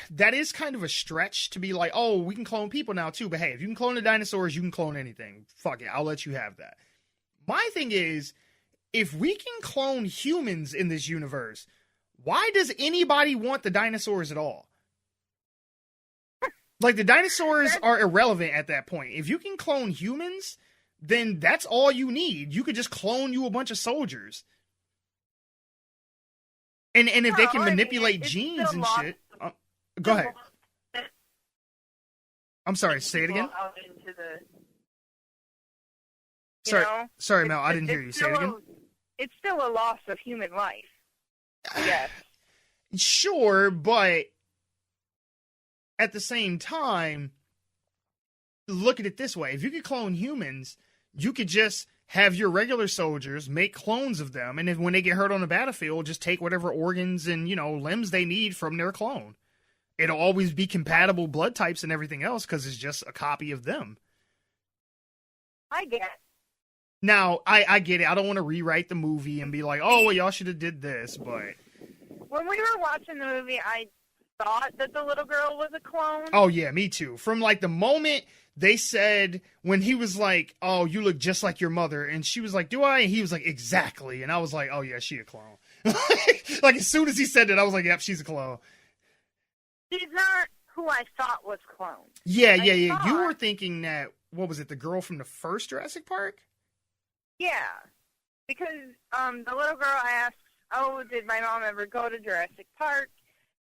that is kind of a stretch to be like, oh, we can clone people now, too. But hey, if you can clone the dinosaurs, you can clone anything. Fuck it, I'll let you have that. My thing is, if we can clone humans in this universe, why does anybody want the dinosaurs at all? Like, the dinosaurs are irrelevant at that point. If you can clone humans, then that's all you need. You could just clone you a bunch of soldiers. And if they can manipulate genes and shit... go ahead. I'm sorry, say it again? Sorry, Mel, I didn't hear you. Say it again? It's still a loss of human life, I guess. Sure, but at the same time, look at it this way. If you could clone humans, you could just have your regular soldiers make clones of them, and then when they get hurt on the battlefield, just take whatever organs and, limbs they need from their clone. It'll always be compatible blood types and everything else because it's just a copy of them. I get it. Now, I get it. I don't want to rewrite the movie and be like, oh, well, y'all should have did this, but... When we were watching the movie, I thought that the little girl was a clone. Oh, yeah, me too. From, like, the moment they said, when he was like, oh, you look just like your mother, and she was like, do I? And he was like, exactly. And I was like, oh, yeah, she a clone. Like, as soon as he said it, I was like, yep, she's a clone. she's not who I thought was cloned. Yeah. I You were thought- thinking that, what was it, the girl from the first Jurassic Park? Yeah, because the little girl asks, "Oh, did my mom ever go to Jurassic Park?"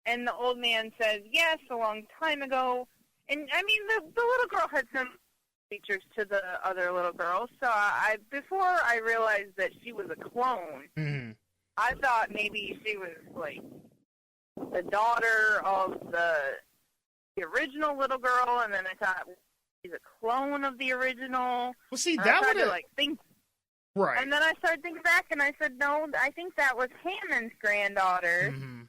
And the old man says, "Yes, a long time ago." And I mean, the little girl had some features to the other little girl. So before I realized that she was a clone, Mm-hmm. I thought maybe she was like the daughter of the original little girl, and then I thought she's a clone of the original. Well, see, And that I would tried to have... like think. Right. And then I started thinking back, and I said, no, I think that was Hammond's granddaughter. Mm-hmm.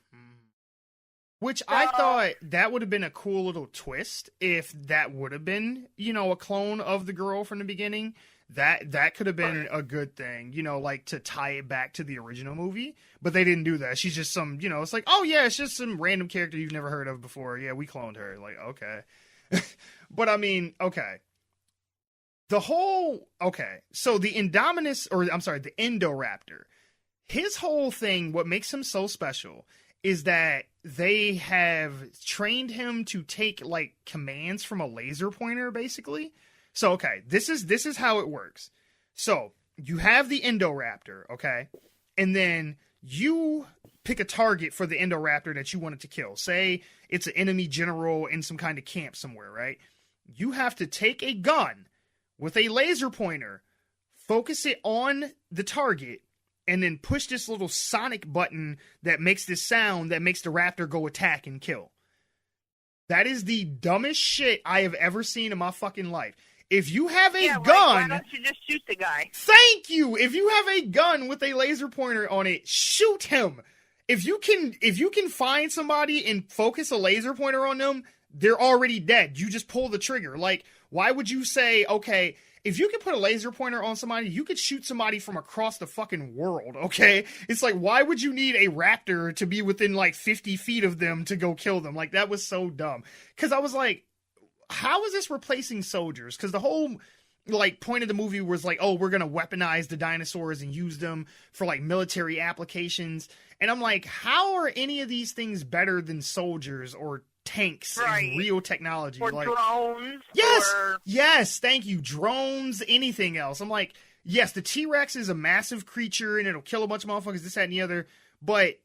Which I thought that would have been a cool little twist if that would have been, a clone of the girl from the beginning. That could have been a good thing, like to tie it back to the original movie. But they didn't do that. She's just some, it's like, oh yeah, it's just some random character you've never heard of before. Yeah, we cloned her. Like, okay. But I mean, okay. So the the Indoraptor, his whole thing, what makes him so special is that they have trained him to take like commands from a laser pointer, basically. So, okay, this is how it works. So you have the Indoraptor, okay? And then you pick a target for the Indoraptor that you wanted to kill. Say it's an enemy general in some kind of camp somewhere, right? You have to take a gun with a laser pointer, focus it on the target, and then push this little sonic button that makes this sound that makes the raptor go attack and kill. That is the dumbest shit I have ever seen in my fucking life. If you have a gun... Why don't you just shoot the guy? Thank you! If you have a gun with a laser pointer on it, shoot him! If you can find somebody and focus a laser pointer on them, they're already dead. You just pull the trigger. Like, why would you say, okay, if you can put a laser pointer on somebody, you could shoot somebody from across the fucking world, okay? It's like, why would you need a raptor to be within like 50 feet of them to go kill them? Like, that was so dumb. Because I was like, how is this replacing soldiers? Because the whole like point of the movie was like, oh, we're gonna weaponize the dinosaurs and use them for like military applications. And I'm like, how are any of these things better than soldiers or tanks and real technology? Or like drones. Yes, thank you. Drones, anything else. I'm like, yes, the T-Rex is a massive creature and it'll kill a bunch of motherfuckers, this, that, and the other, but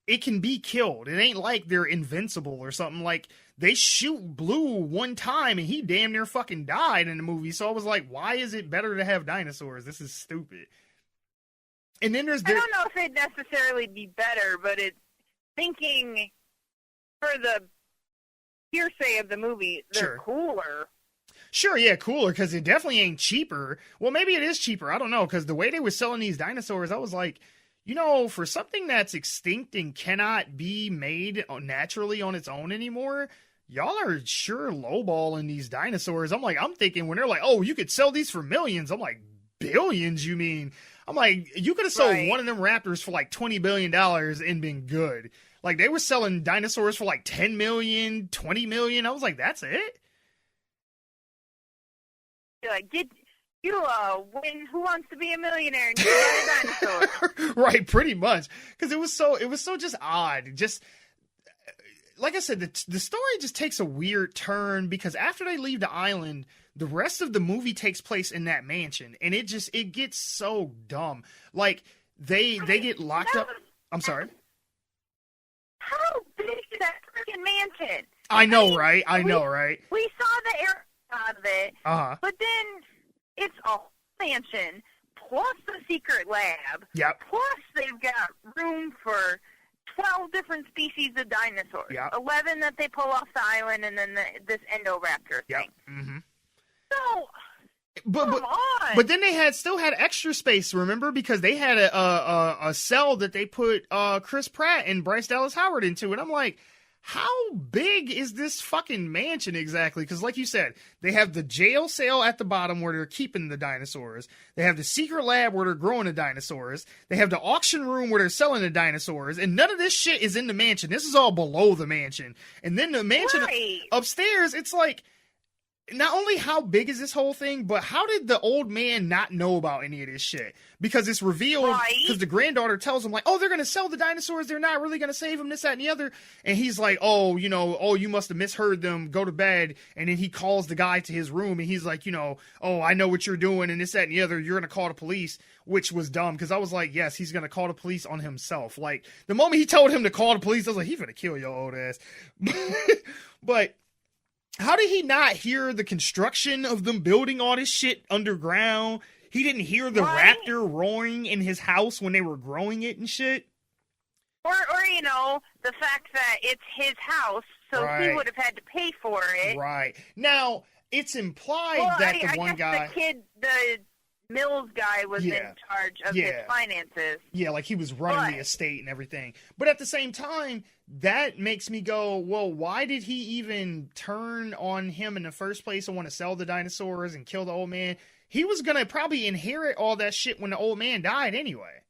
it can be killed. It ain't like they're invincible or something. Like, they shoot Blue one time and he damn near fucking died in the movie. So I was like, why is it better to have dinosaurs? This is stupid. And then I don't know if it'd necessarily be better, but it's thinking for the hearsay of the movie, they're cooler. Sure, yeah, cooler, because it definitely ain't cheaper. Well, maybe it is cheaper. I don't know, because the way they were selling these dinosaurs, I was like, for something that's extinct and cannot be made naturally on its own anymore, y'all are sure lowballing these dinosaurs. I'm thinking when they're like, oh, you could sell these for millions. I'm like, billions, you mean? I'm like, you could have sold one of them raptors for like $20 billion and been good. Like, they were selling dinosaurs for like 10 million, 20 million. I was like, that's it? You're like, win Who Wants to Be a Millionaire and you buy a dinosaur. Right, pretty much. Because it was so just odd. Just, like I said, the story just takes a weird turn because after they leave the island, the rest of the movie takes place in that mansion. And it gets so dumb. Like, they get locked up. I'm sorry. How big is that freaking mansion? I know, right? We saw the air out of it. Uh-huh. But then it's a mansion plus the secret lab. Yep. Plus they've got room for 12 different species of dinosaurs. Yep. 11 that they pull off the island, and then this Indoraptor thing. Mm-hmm. So, come on. But then they still had extra space, remember? Because they had a cell that they put Chris Pratt and Bryce Dallas Howard into. And I'm like, how big is this fucking mansion exactly? Because like you said, they have the jail cell at the bottom where they're keeping the dinosaurs. They have the secret lab where they're growing the dinosaurs. They have the auction room where they're selling the dinosaurs. And none of this shit is in the mansion. This is all below the mansion. And then the mansion upstairs, it's like, not only how big is this whole thing, but how did the old man not know about any of this shit? Because it's revealed, because the granddaughter tells him, like, oh, they're going to sell the dinosaurs. They're not really going to save them, this, that, and the other. And he's like, oh, you must have misheard them. Go to bed. And then he calls the guy to his room, and he's like, oh, I know what you're doing, and this, that, and the other. You're going to call the police, which was dumb, because I was like, yes, he's going to call the police on himself. Like, the moment he told him to call the police, I was like, he's going to kill your old ass. But how did he not hear the construction of them building all this shit underground? He didn't hear the raptor roaring in his house when they were growing it and shit? Or the fact that it's his house, so he would have had to pay for it. Right. Now, it's implied that the one guy... the Mills guy was in charge of his finances. Yeah, like he was running the estate and everything. But at the same time, that makes me go, well, why did he even turn on him in the first place and want to sell the dinosaurs and kill the old man? He was going to probably inherit all that shit when the old man died anyway.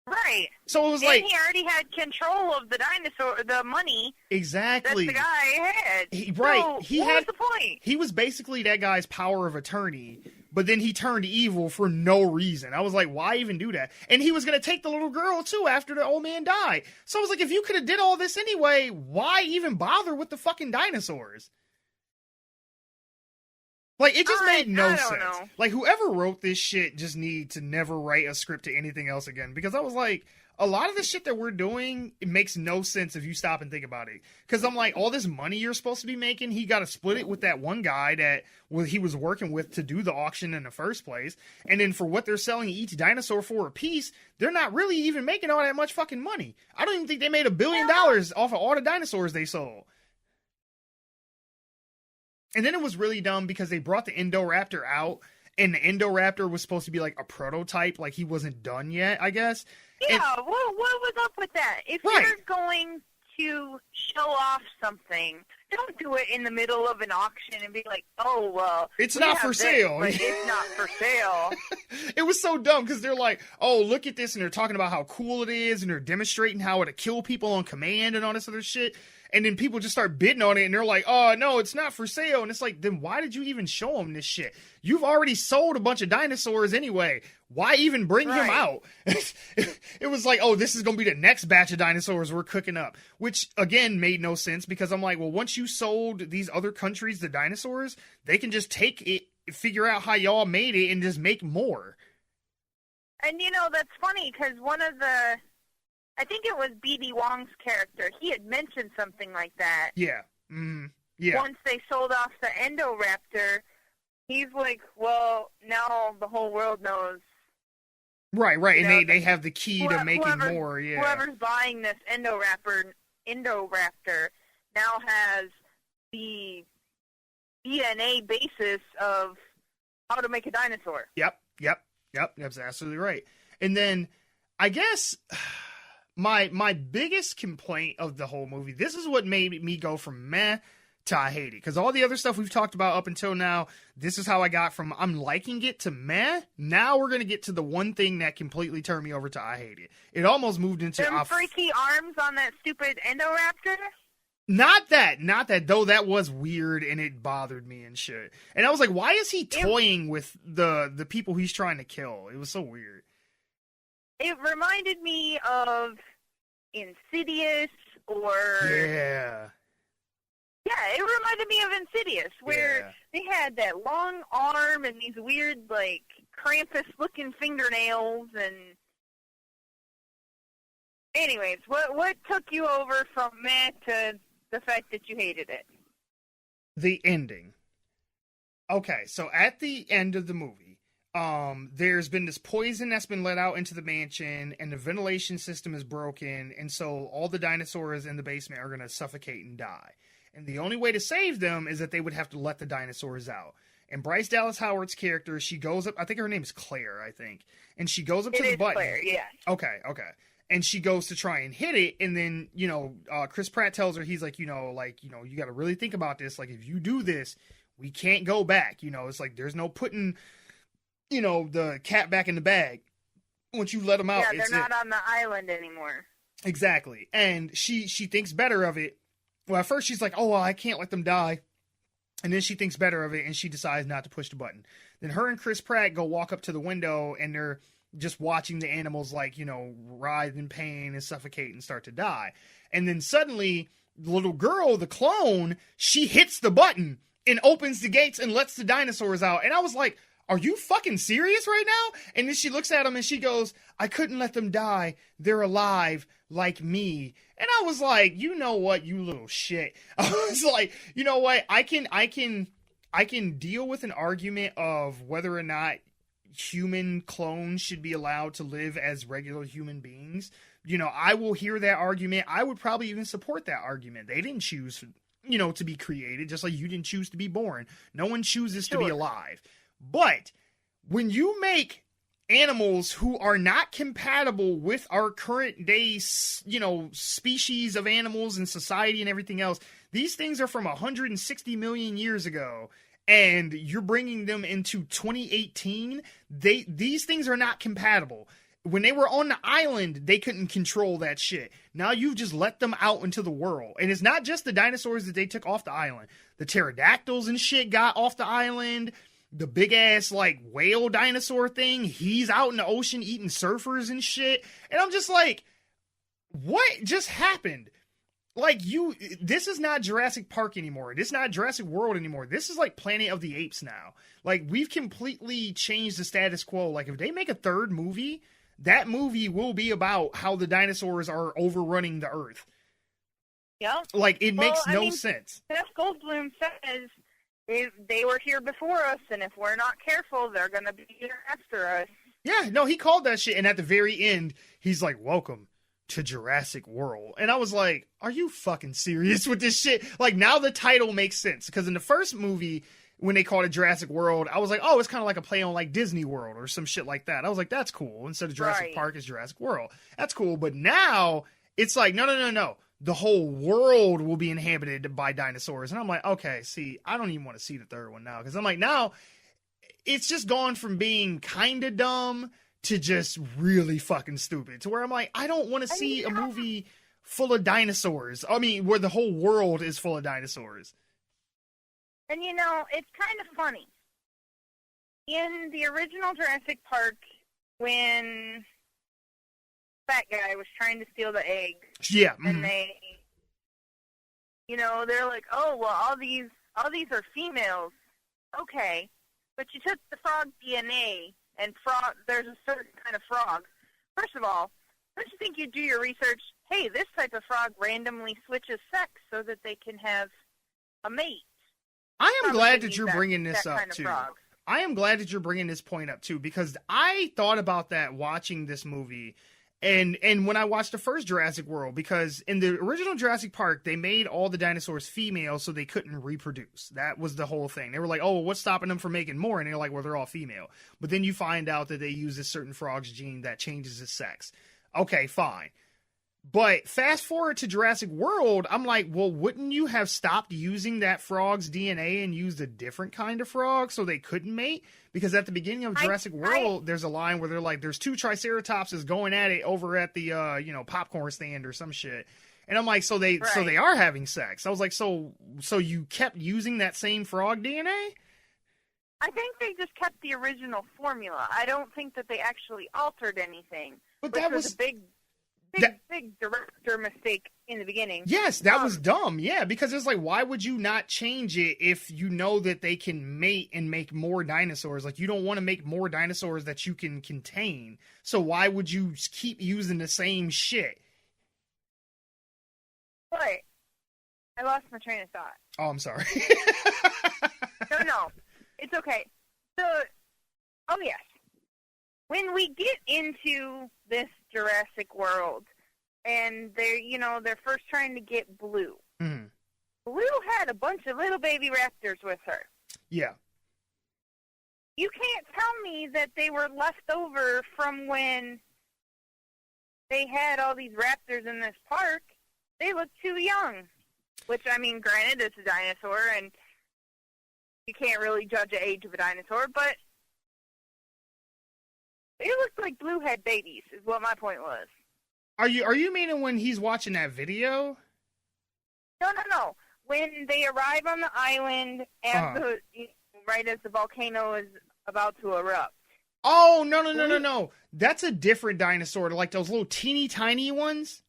Right. So it was and like... he already had control of the dinosaur, the money. Exactly. That the guy had. What was the point? He was basically that guy's power of attorney, but then he turned evil for no reason. I was like, why even do that? And he was going to take the little girl, too, after the old man died. So I was like, if you could have did all this anyway, why even bother with the fucking dinosaurs? Like, it just made no sense. Know. Like, whoever wrote this shit just need to never write a script to anything else again. Because I was like, a lot of the shit that we're doing, it makes no sense if you stop and think about it. Because I'm like, all this money you're supposed to be making, he got to split it with that one guy that he was working with to do the auction in the first place. And then for what they're selling each dinosaur for a piece, they're not really even making all that much fucking money. I don't even think they made $1 billion off of all the dinosaurs they sold. And then it was really dumb because they brought the Indoraptor out, and the Indoraptor was supposed to be like a prototype, like he wasn't done yet, I guess. Yeah, what was up with that? If you're going to show off something, don't do it in the middle of an auction and be like, oh, well, it's not for sale. But it's not for sale. It was so dumb because they're like, oh, look at this, and they're talking about how cool it is, and they're demonstrating how it'll kill people on command and all this other shit. And then people just start bidding on it, and they're like, oh, no, it's not for sale. And it's like, then why did you even show them this shit? You've already sold a bunch of dinosaurs anyway. Why even bring him out? It was like, oh, this is going to be the next batch of dinosaurs we're cooking up. Which, again, made no sense because I'm like, well, once you sold these other countries the dinosaurs, they can just take it, figure out how y'all made it, and just make more. And, that's funny because one of the... I think it was B.D. Wong's character. He had mentioned something like that. Yeah. Mm-hmm. Yeah. Once they sold off the Indoraptor, he's like, well, now the whole world knows. Right. And they have the key to making more, yeah. Whoever's buying this Indoraptor now has the DNA basis of how to make a dinosaur. Yep. That's absolutely right. And then, I guess... My biggest complaint of the whole movie, this is what made me go from meh to I hate it. Because all the other stuff we've talked about up until now, this is how I got from I'm liking it to meh. Now we're going to get to the one thing that completely turned me over to I hate it. It almost moved into... Them freaky arms on that stupid Indoraptor? Not that, though that was weird and it bothered me and shit. And I was like, why is he toying with the people he's trying to kill? It was so weird. It reminded me of Insidious or... Yeah, it reminded me of Insidious, where they had that long arm and these weird, like, Krampus-looking fingernails and... Anyways, what took you over from meh to the fact that you hated it? The ending. Okay, so at the end of the movie, there's been this poison that's been let out into the mansion, and the ventilation system is broken, and so all the dinosaurs in the basement are going to suffocate and die. And the only way to save them is that they would have to let the dinosaurs out. And Bryce Dallas Howard's character, she goes up, I think her name is Claire, and she goes up to the button. Claire, yeah. Okay. And she goes to try and hit it, and then, Chris Pratt tells her, he's like, you got to really think about this. Like, if you do this, we can't go back. It's like, there's no putting... the cat back in the bag. Once you let them out, they're not on the island anymore. Exactly. And she thinks better of it. Well, at first she's like, oh, well, I can't let them die. And then she thinks better of it, and she decides not to push the button. Then her and Chris Pratt go walk up to the window, and they're just watching the animals, like, you know, writhe in pain and suffocate and start to die. And then suddenly, the little girl, the clone, she hits the button and opens the gates and lets the dinosaurs out. And I was like, are you fucking serious right now? And then she looks at them and she goes, I couldn't let them die. They're alive like me. And I was like, you know what, you little shit. I was like, you know what? I can deal with an argument of whether or not human clones should be allowed to live as regular human beings. You know, I will hear that argument. I would probably even support that argument. They didn't choose, you know, to be created, just like you didn't choose to be born. No one chooses to be alive. But when you make animals who are not compatible with our current day, you know, species of animals and society and everything else, these things are from 160 million years ago, and you're bringing them into 2018. These things are not compatible. When they were on the island, they couldn't control that shit. Now you've just let them out into the world. And it's not just the dinosaurs that they took off the island. The pterodactyls and shit got off the island. The big ass, like, whale dinosaur thing, he's out in the ocean eating surfers and shit. And I'm just like, what just happened? Like, this is not Jurassic Park anymore. This is not Jurassic World anymore. This is like Planet of the Apes now. Like, we've completely changed the status quo. Like, if they make a third movie, that movie will be about how the dinosaurs are overrunning the Earth. Yeah. Like, it makes no sense. Jeff Goldblum says, they were here before us, and if we're not careful, they're going to be here after us. Yeah, no, he called that shit, and at the very end, he's like, welcome to Jurassic World. And I was like, are you fucking serious with this shit? Like, now the title makes sense, because in the first movie, when they called it Jurassic World, I was like, oh, it's kind of like a play on, like, Disney World or some shit like that. I was like, that's cool. Instead of Jurassic Park, it's Jurassic World. That's cool, but now, it's like, no. The whole world will be inhabited by dinosaurs. And I'm like, okay, see, I don't even want to see the third one now. Because I'm like, now, it's just gone from being kind of dumb to just really fucking stupid. To where I'm like, I don't want to see a movie full of dinosaurs. I mean, where the whole world is full of dinosaurs. And, you know, it's kind of funny. In the original Jurassic Park, when that guy was trying to steal the egg. Yeah. And they, you know, they're like, oh, well, all these are females. Okay. But you took the frog DNA, and there's a certain kind of frog. First of all, don't you think you do your research? Hey, this type of frog randomly switches sex so that they can have a mate. I am glad that you're bringing this up, too. I am glad that you're bringing this point up, too, because I thought about that watching this movie. And when I watched the first Jurassic World, because in the original Jurassic Park, they made all the dinosaurs female so they couldn't reproduce. That was the whole thing. They were like, oh, well, what's stopping them from making more? And they're like, well, they're all female. But then you find out that they use this certain frog's gene that changes its sex. Okay, fine. But fast forward to Jurassic World, I'm like, well, wouldn't you have stopped using that frog's DNA and used a different kind of frog so they couldn't mate? Because at the beginning of Jurassic World, there's a line where they're like, there's two triceratopses going at it over at the, popcorn stand or some shit. And I'm like, so they are having sex. I was like, so you kept using that same frog DNA? I think they just kept the original formula. I don't think that they actually altered anything. But that was a big director mistake in the beginning. Yes, that was dumb. Yeah, because it's like, why would you not change it if you know that they can mate and make more dinosaurs? Like, you don't want to make more dinosaurs that you can contain. So why would you keep using the same shit? Wait, I lost my train of thought. Oh, I'm sorry. No, it's okay. Oh yes. When we get into this Jurassic World, and they're first trying to get Blue. Mm-hmm. Blue had a bunch of little baby raptors with her. Yeah. You can't tell me that they were left over from when they had all these raptors in this park. They look too young. Which, I mean, granted, it's a dinosaur, and you can't really judge the age of a dinosaur, but they looked like Blue had babies, is what my point was. Are you meaning when he's watching that video? No. when they arrive on the island as right as the volcano is about to erupt. Oh, no. That's a different dinosaur, like those little teeny tiny ones.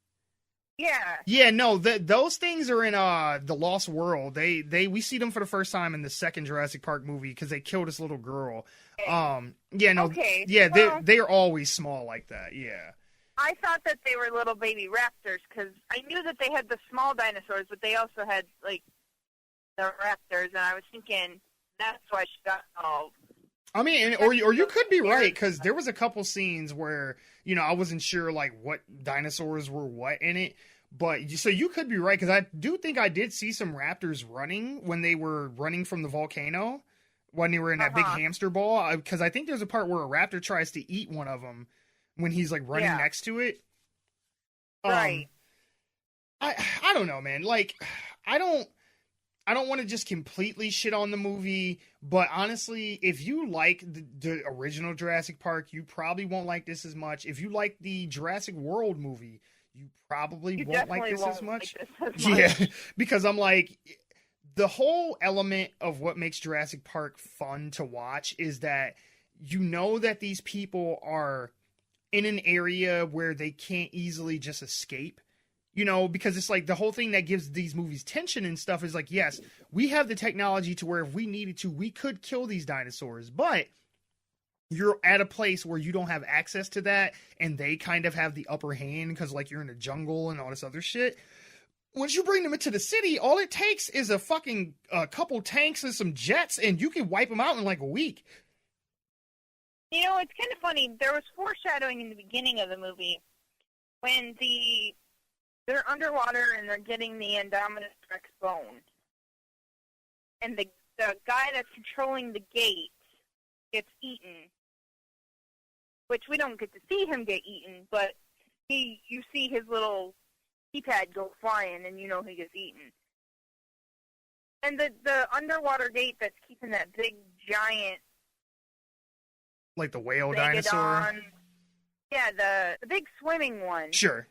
Yeah. Yeah, no, those things are in the Lost World. We see them for the first time in the second Jurassic Park movie because they killed this little girl. Okay. Yeah, no. Okay. Yeah, well, they're always small like that. Yeah. I thought that they were little baby raptors because I knew that they had the small dinosaurs, but they also had like the raptors, and I was thinking that's why she got all. I mean, or you could be right, because there was a couple scenes where, I wasn't sure, like, what dinosaurs were what in it. But, so you could be right, because I do think I did see some raptors running when they were running from the volcano, when they were in that big hamster ball. Because I think there's a part where a raptor tries to eat one of them when he's, like, running next to it. Right. I don't know, man. Like, I don't want to just completely shit on the movie, but honestly, if you like the original Jurassic Park, you probably won't like this as much. If you like the Jurassic World movie, you probably won't like this as much. Yeah, because I'm like, the whole element of what makes Jurassic Park fun to watch is that that these people are in an area where they can't easily just escape. Because it's like the whole thing that gives these movies tension and stuff is like, yes, we have the technology to where if we needed to, we could kill these dinosaurs, but you're at a place where you don't have access to that, and they kind of have the upper hand because, like, you're in a jungle and all this other shit. Once you bring them into the city, all it takes is a fucking couple tanks and some jets, and you can wipe them out in like a week. It's kind of funny. There was foreshadowing in the beginning of the movie when they're underwater and they're getting the Indominus Rex bone. And the guy that's controlling the gate gets eaten. Which we don't get to see him get eaten, but you see his little keypad go flying and he gets eaten. And the underwater gate that's keeping that big giant... Like the whale dinosaur? Yeah, the big swimming one. Sure.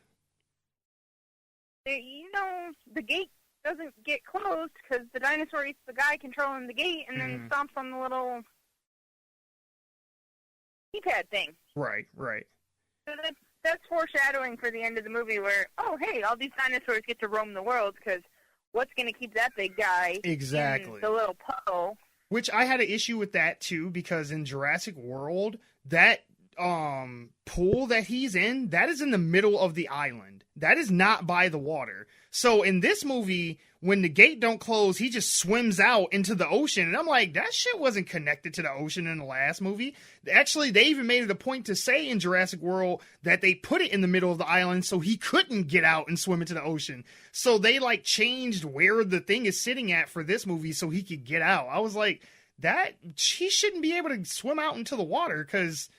The gate doesn't get closed because the dinosaur eats the guy controlling the gate and then stomps on the little keypad thing. Right. So that's foreshadowing for the end of the movie where, oh, hey, all these dinosaurs get to roam the world because what's going to keep that big guy exactly in the little puddle? Which I had an issue with that, too, because in Jurassic World, that pool that he's in, that is in the middle of the island. That is not by the water. So in this movie, when the gate don't close, he just swims out into the ocean. And I'm like, that shit wasn't connected to the ocean in the last movie. Actually, they even made it a point to say in Jurassic World that they put it in the middle of the island so he couldn't get out and swim into the ocean. So they like changed where the thing is sitting at for this movie so he could get out. I was like, he shouldn't be able to swim out into the water because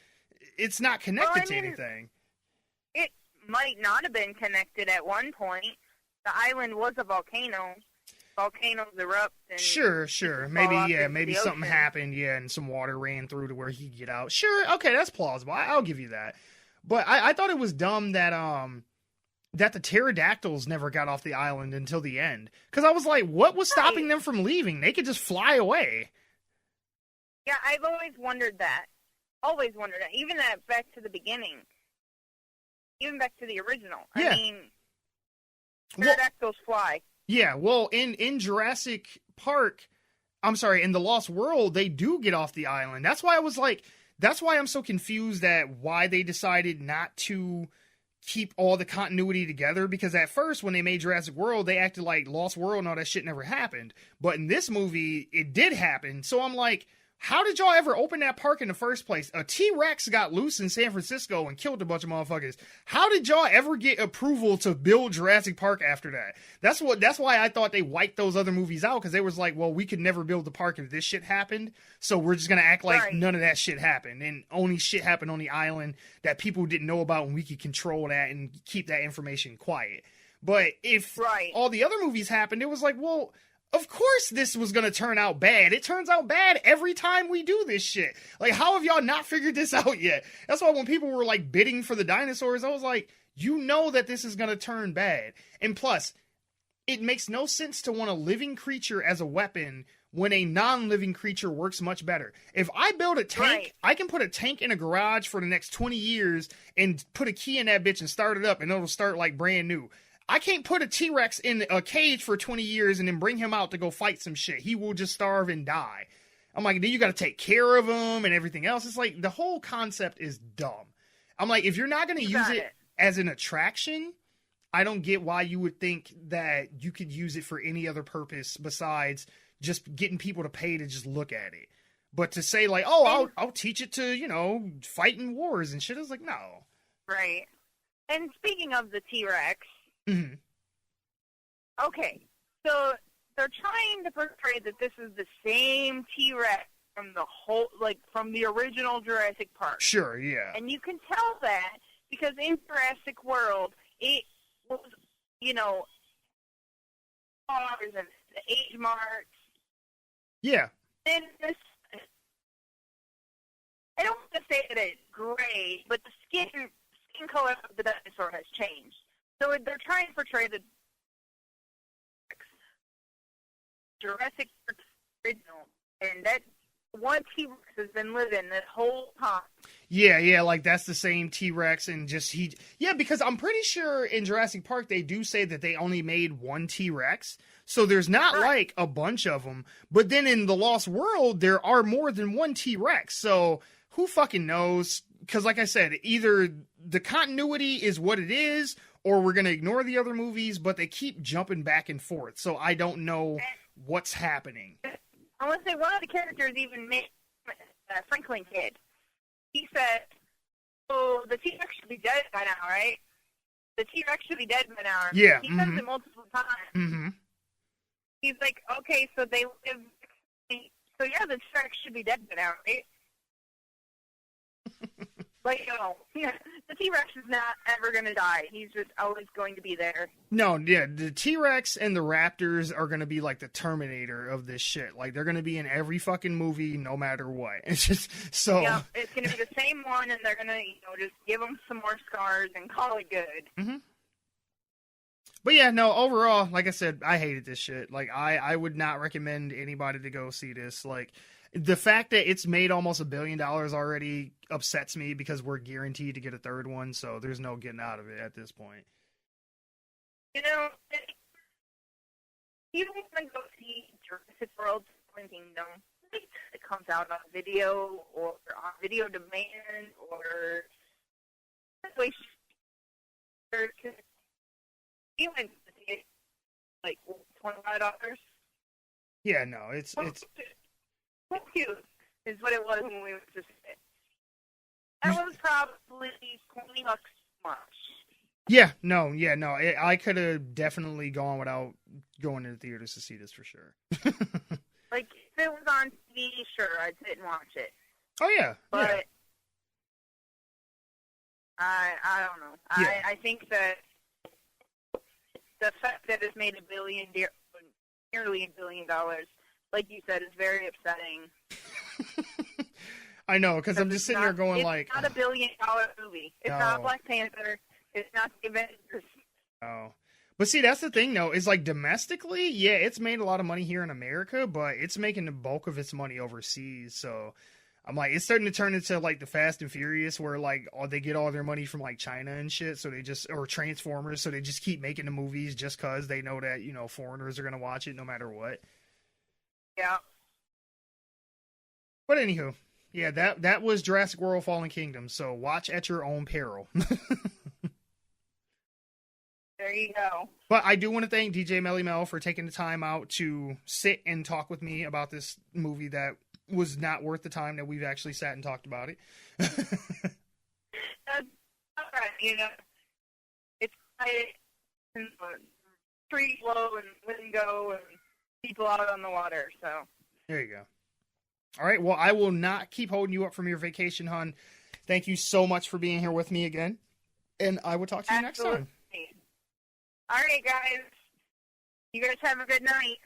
it's not connected to anything. It might not have been connected at one point. The island was a volcano. Volcanoes erupt. And sure. Maybe something happened, and some water ran through to where he could get out. Sure, okay, that's plausible. I'll give you that. But I thought it was dumb that the pterodactyls never got off the island until the end. Because I was like, what was stopping them from leaving? They could just fly away. Yeah, I've always wondered that. Even back to the beginning. Even back to the original. Yeah. I mean, pterodactyls fly. Yeah, well, in Jurassic Park, in the Lost World, they do get off the island. That's why I'm so confused at why they decided not to keep all the continuity together, because at first, when they made Jurassic World, they acted like Lost World and all that shit never happened. But in this movie, it did happen. So I'm like, how did y'all ever open that park in the first place? A T-Rex got loose in San Francisco and killed a bunch of motherfuckers. How did y'all ever get approval to build Jurassic Park after that? That's why I thought they wiped those other movies out, because they was like, well, we could never build the park if this shit happened, so we're just gonna act like none of that shit happened, and only shit happened on the island that people didn't know about, and we could control that and keep that information quiet. But if all the other movies happened, it was like, well, of course this was going to turn out bad. It turns out bad every time we do this shit. Like, how have y'all not figured this out yet? That's why when people were, like, bidding for the dinosaurs, I was like, you know that this is going to turn bad. And plus, it makes no sense to want a living creature as a weapon when a non-living creature works much better. If I build a tank, Right. I can put a tank in a garage for the next 20 years and put a key in that bitch and start it up, and it'll start like brand new. I can't put a T-Rex in a cage for 20 years and then bring him out to go fight some shit. He will just starve and die. I'm like, then you got to take care of him and everything else. It's like, the whole concept is dumb. I'm like, if you're not going to use it as an attraction, I don't get why you would think that you could use it for any other purpose besides just getting people to pay to just look at it. But to say like, oh, I'll teach it to, you know, fight in wars and shit, is like, no. Right. And speaking of the T-Rex, Mm-hmm. okay, so they're trying to portray that this is the same T-Rex from the whole, like, from the original Jurassic Park. Sure, yeah. And you can tell that because in Jurassic World, it was, you know, scars and the age marks. Yeah. Then this, I don't want to say that it's gray, but the skin color of the dinosaur has changed. So they're trying to portray the Jurassic Park original, and that one T-Rex has been living this whole time. Yeah, like that's the same T-Rex and just because I'm pretty sure in Jurassic Park they do say that they only made one T-Rex. So there's not like a bunch of them. But then in the Lost World, there are more than one T-Rex. So who fucking knows? Because like I said, either the continuity is what it is, or we're going to ignore the other movies, but they keep jumping back and forth. So I don't know what's happening. I want to say one of the characters even made Franklin kid. He said, "Oh, the T-Rex should be dead by now, right? The T-Rex should be dead by now." Yeah. He says it multiple times. Mm-hmm. He's like, "Okay, so they live. So yeah, the T-Rex should be dead by now, right?" Like, yeah, the T-Rex is not ever going to die. He's just always going to be there. No, yeah, the T-Rex and the Raptors are going to be like the Terminator of this shit. Like, they're going to be in every fucking movie no matter what. It's just, so... Yeah, it's going to be the same one, and they're going to, just give them some more scars and call it good. Mm-hmm. But yeah, no, overall, like I said, I hated this shit. Like, I would not recommend anybody to go see this. Like, the fact that it's made almost $1 billion already upsets me because we're guaranteed to get a third one, so there's no getting out of it at this point. You want to go see Jurassic World Kingdom, it comes out on video or on video demand or you went to see it like $25. Yeah, no, it's cute is what it was when we went to see it. That was probably $20 much. Yeah, no. I could have definitely gone without going to the theaters to see this for sure. Like, if it was on TV, sure, I'd sit and watch it. Oh, yeah. But yeah. I don't know. Yeah. I think that the fact that it's made nearly $1 billion, like you said, is very upsetting. I know, because I'm just sitting there going it's not a $1 billion movie. It's not Black Panther. It's not the Avengers. Oh. But see, that's the thing, though, is like domestically, yeah, it's made a lot of money here in America, but it's making the bulk of its money overseas. So I'm like, it's starting to turn into like the Fast and Furious, where like they get all their money from like China and shit. So they just, or Transformers, so they just keep making the movies just because they know that, foreigners are going to watch it no matter what. Yeah. But anywho, yeah, that was Jurassic World Fallen Kingdom. So watch at your own peril. There you go. But I do want to thank DJ Melly Mel for taking the time out to sit and talk with me about this movie that was not worth the time that we've actually sat and talked about it. That's all right, it's street flow and wind go and people out on the water, so. There you go. All right, well, I will not keep holding you up from your vacation, hon. Thank you so much for being here with me again, and I will talk to you next time. All right, guys. You guys have a good night.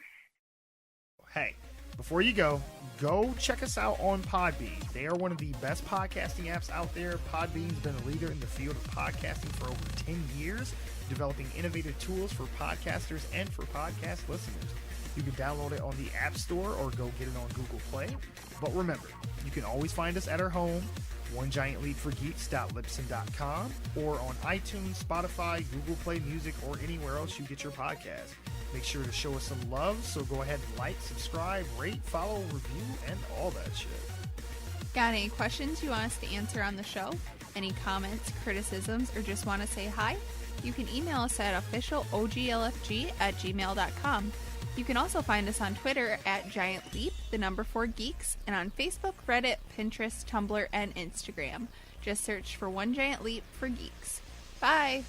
Hey, before you go, go check us out on Podbean. They are one of the best podcasting apps out there. Podbean's been a leader in the field of podcasting for over 10 years, developing innovative tools for podcasters and for podcast listeners. You can download it on the App Store or go get it on Google Play. But remember, you can always find us at our home, onegiantleapforgeeks.libsyn.com, or on iTunes, Spotify, Google Play Music, or anywhere else you get your podcast. Make sure to show us some love, so go ahead and like, subscribe, rate, follow, review, and all that shit. Got any questions you want us to answer on the show? Any comments, criticisms, or just want to say hi? You can email us at officialoglfg@gmail.com. You can also find us on Twitter at Giant Leap, 4 Geeks, and on Facebook, Reddit, Pinterest, Tumblr, and Instagram. Just search for One Giant Leap for Geeks. Bye!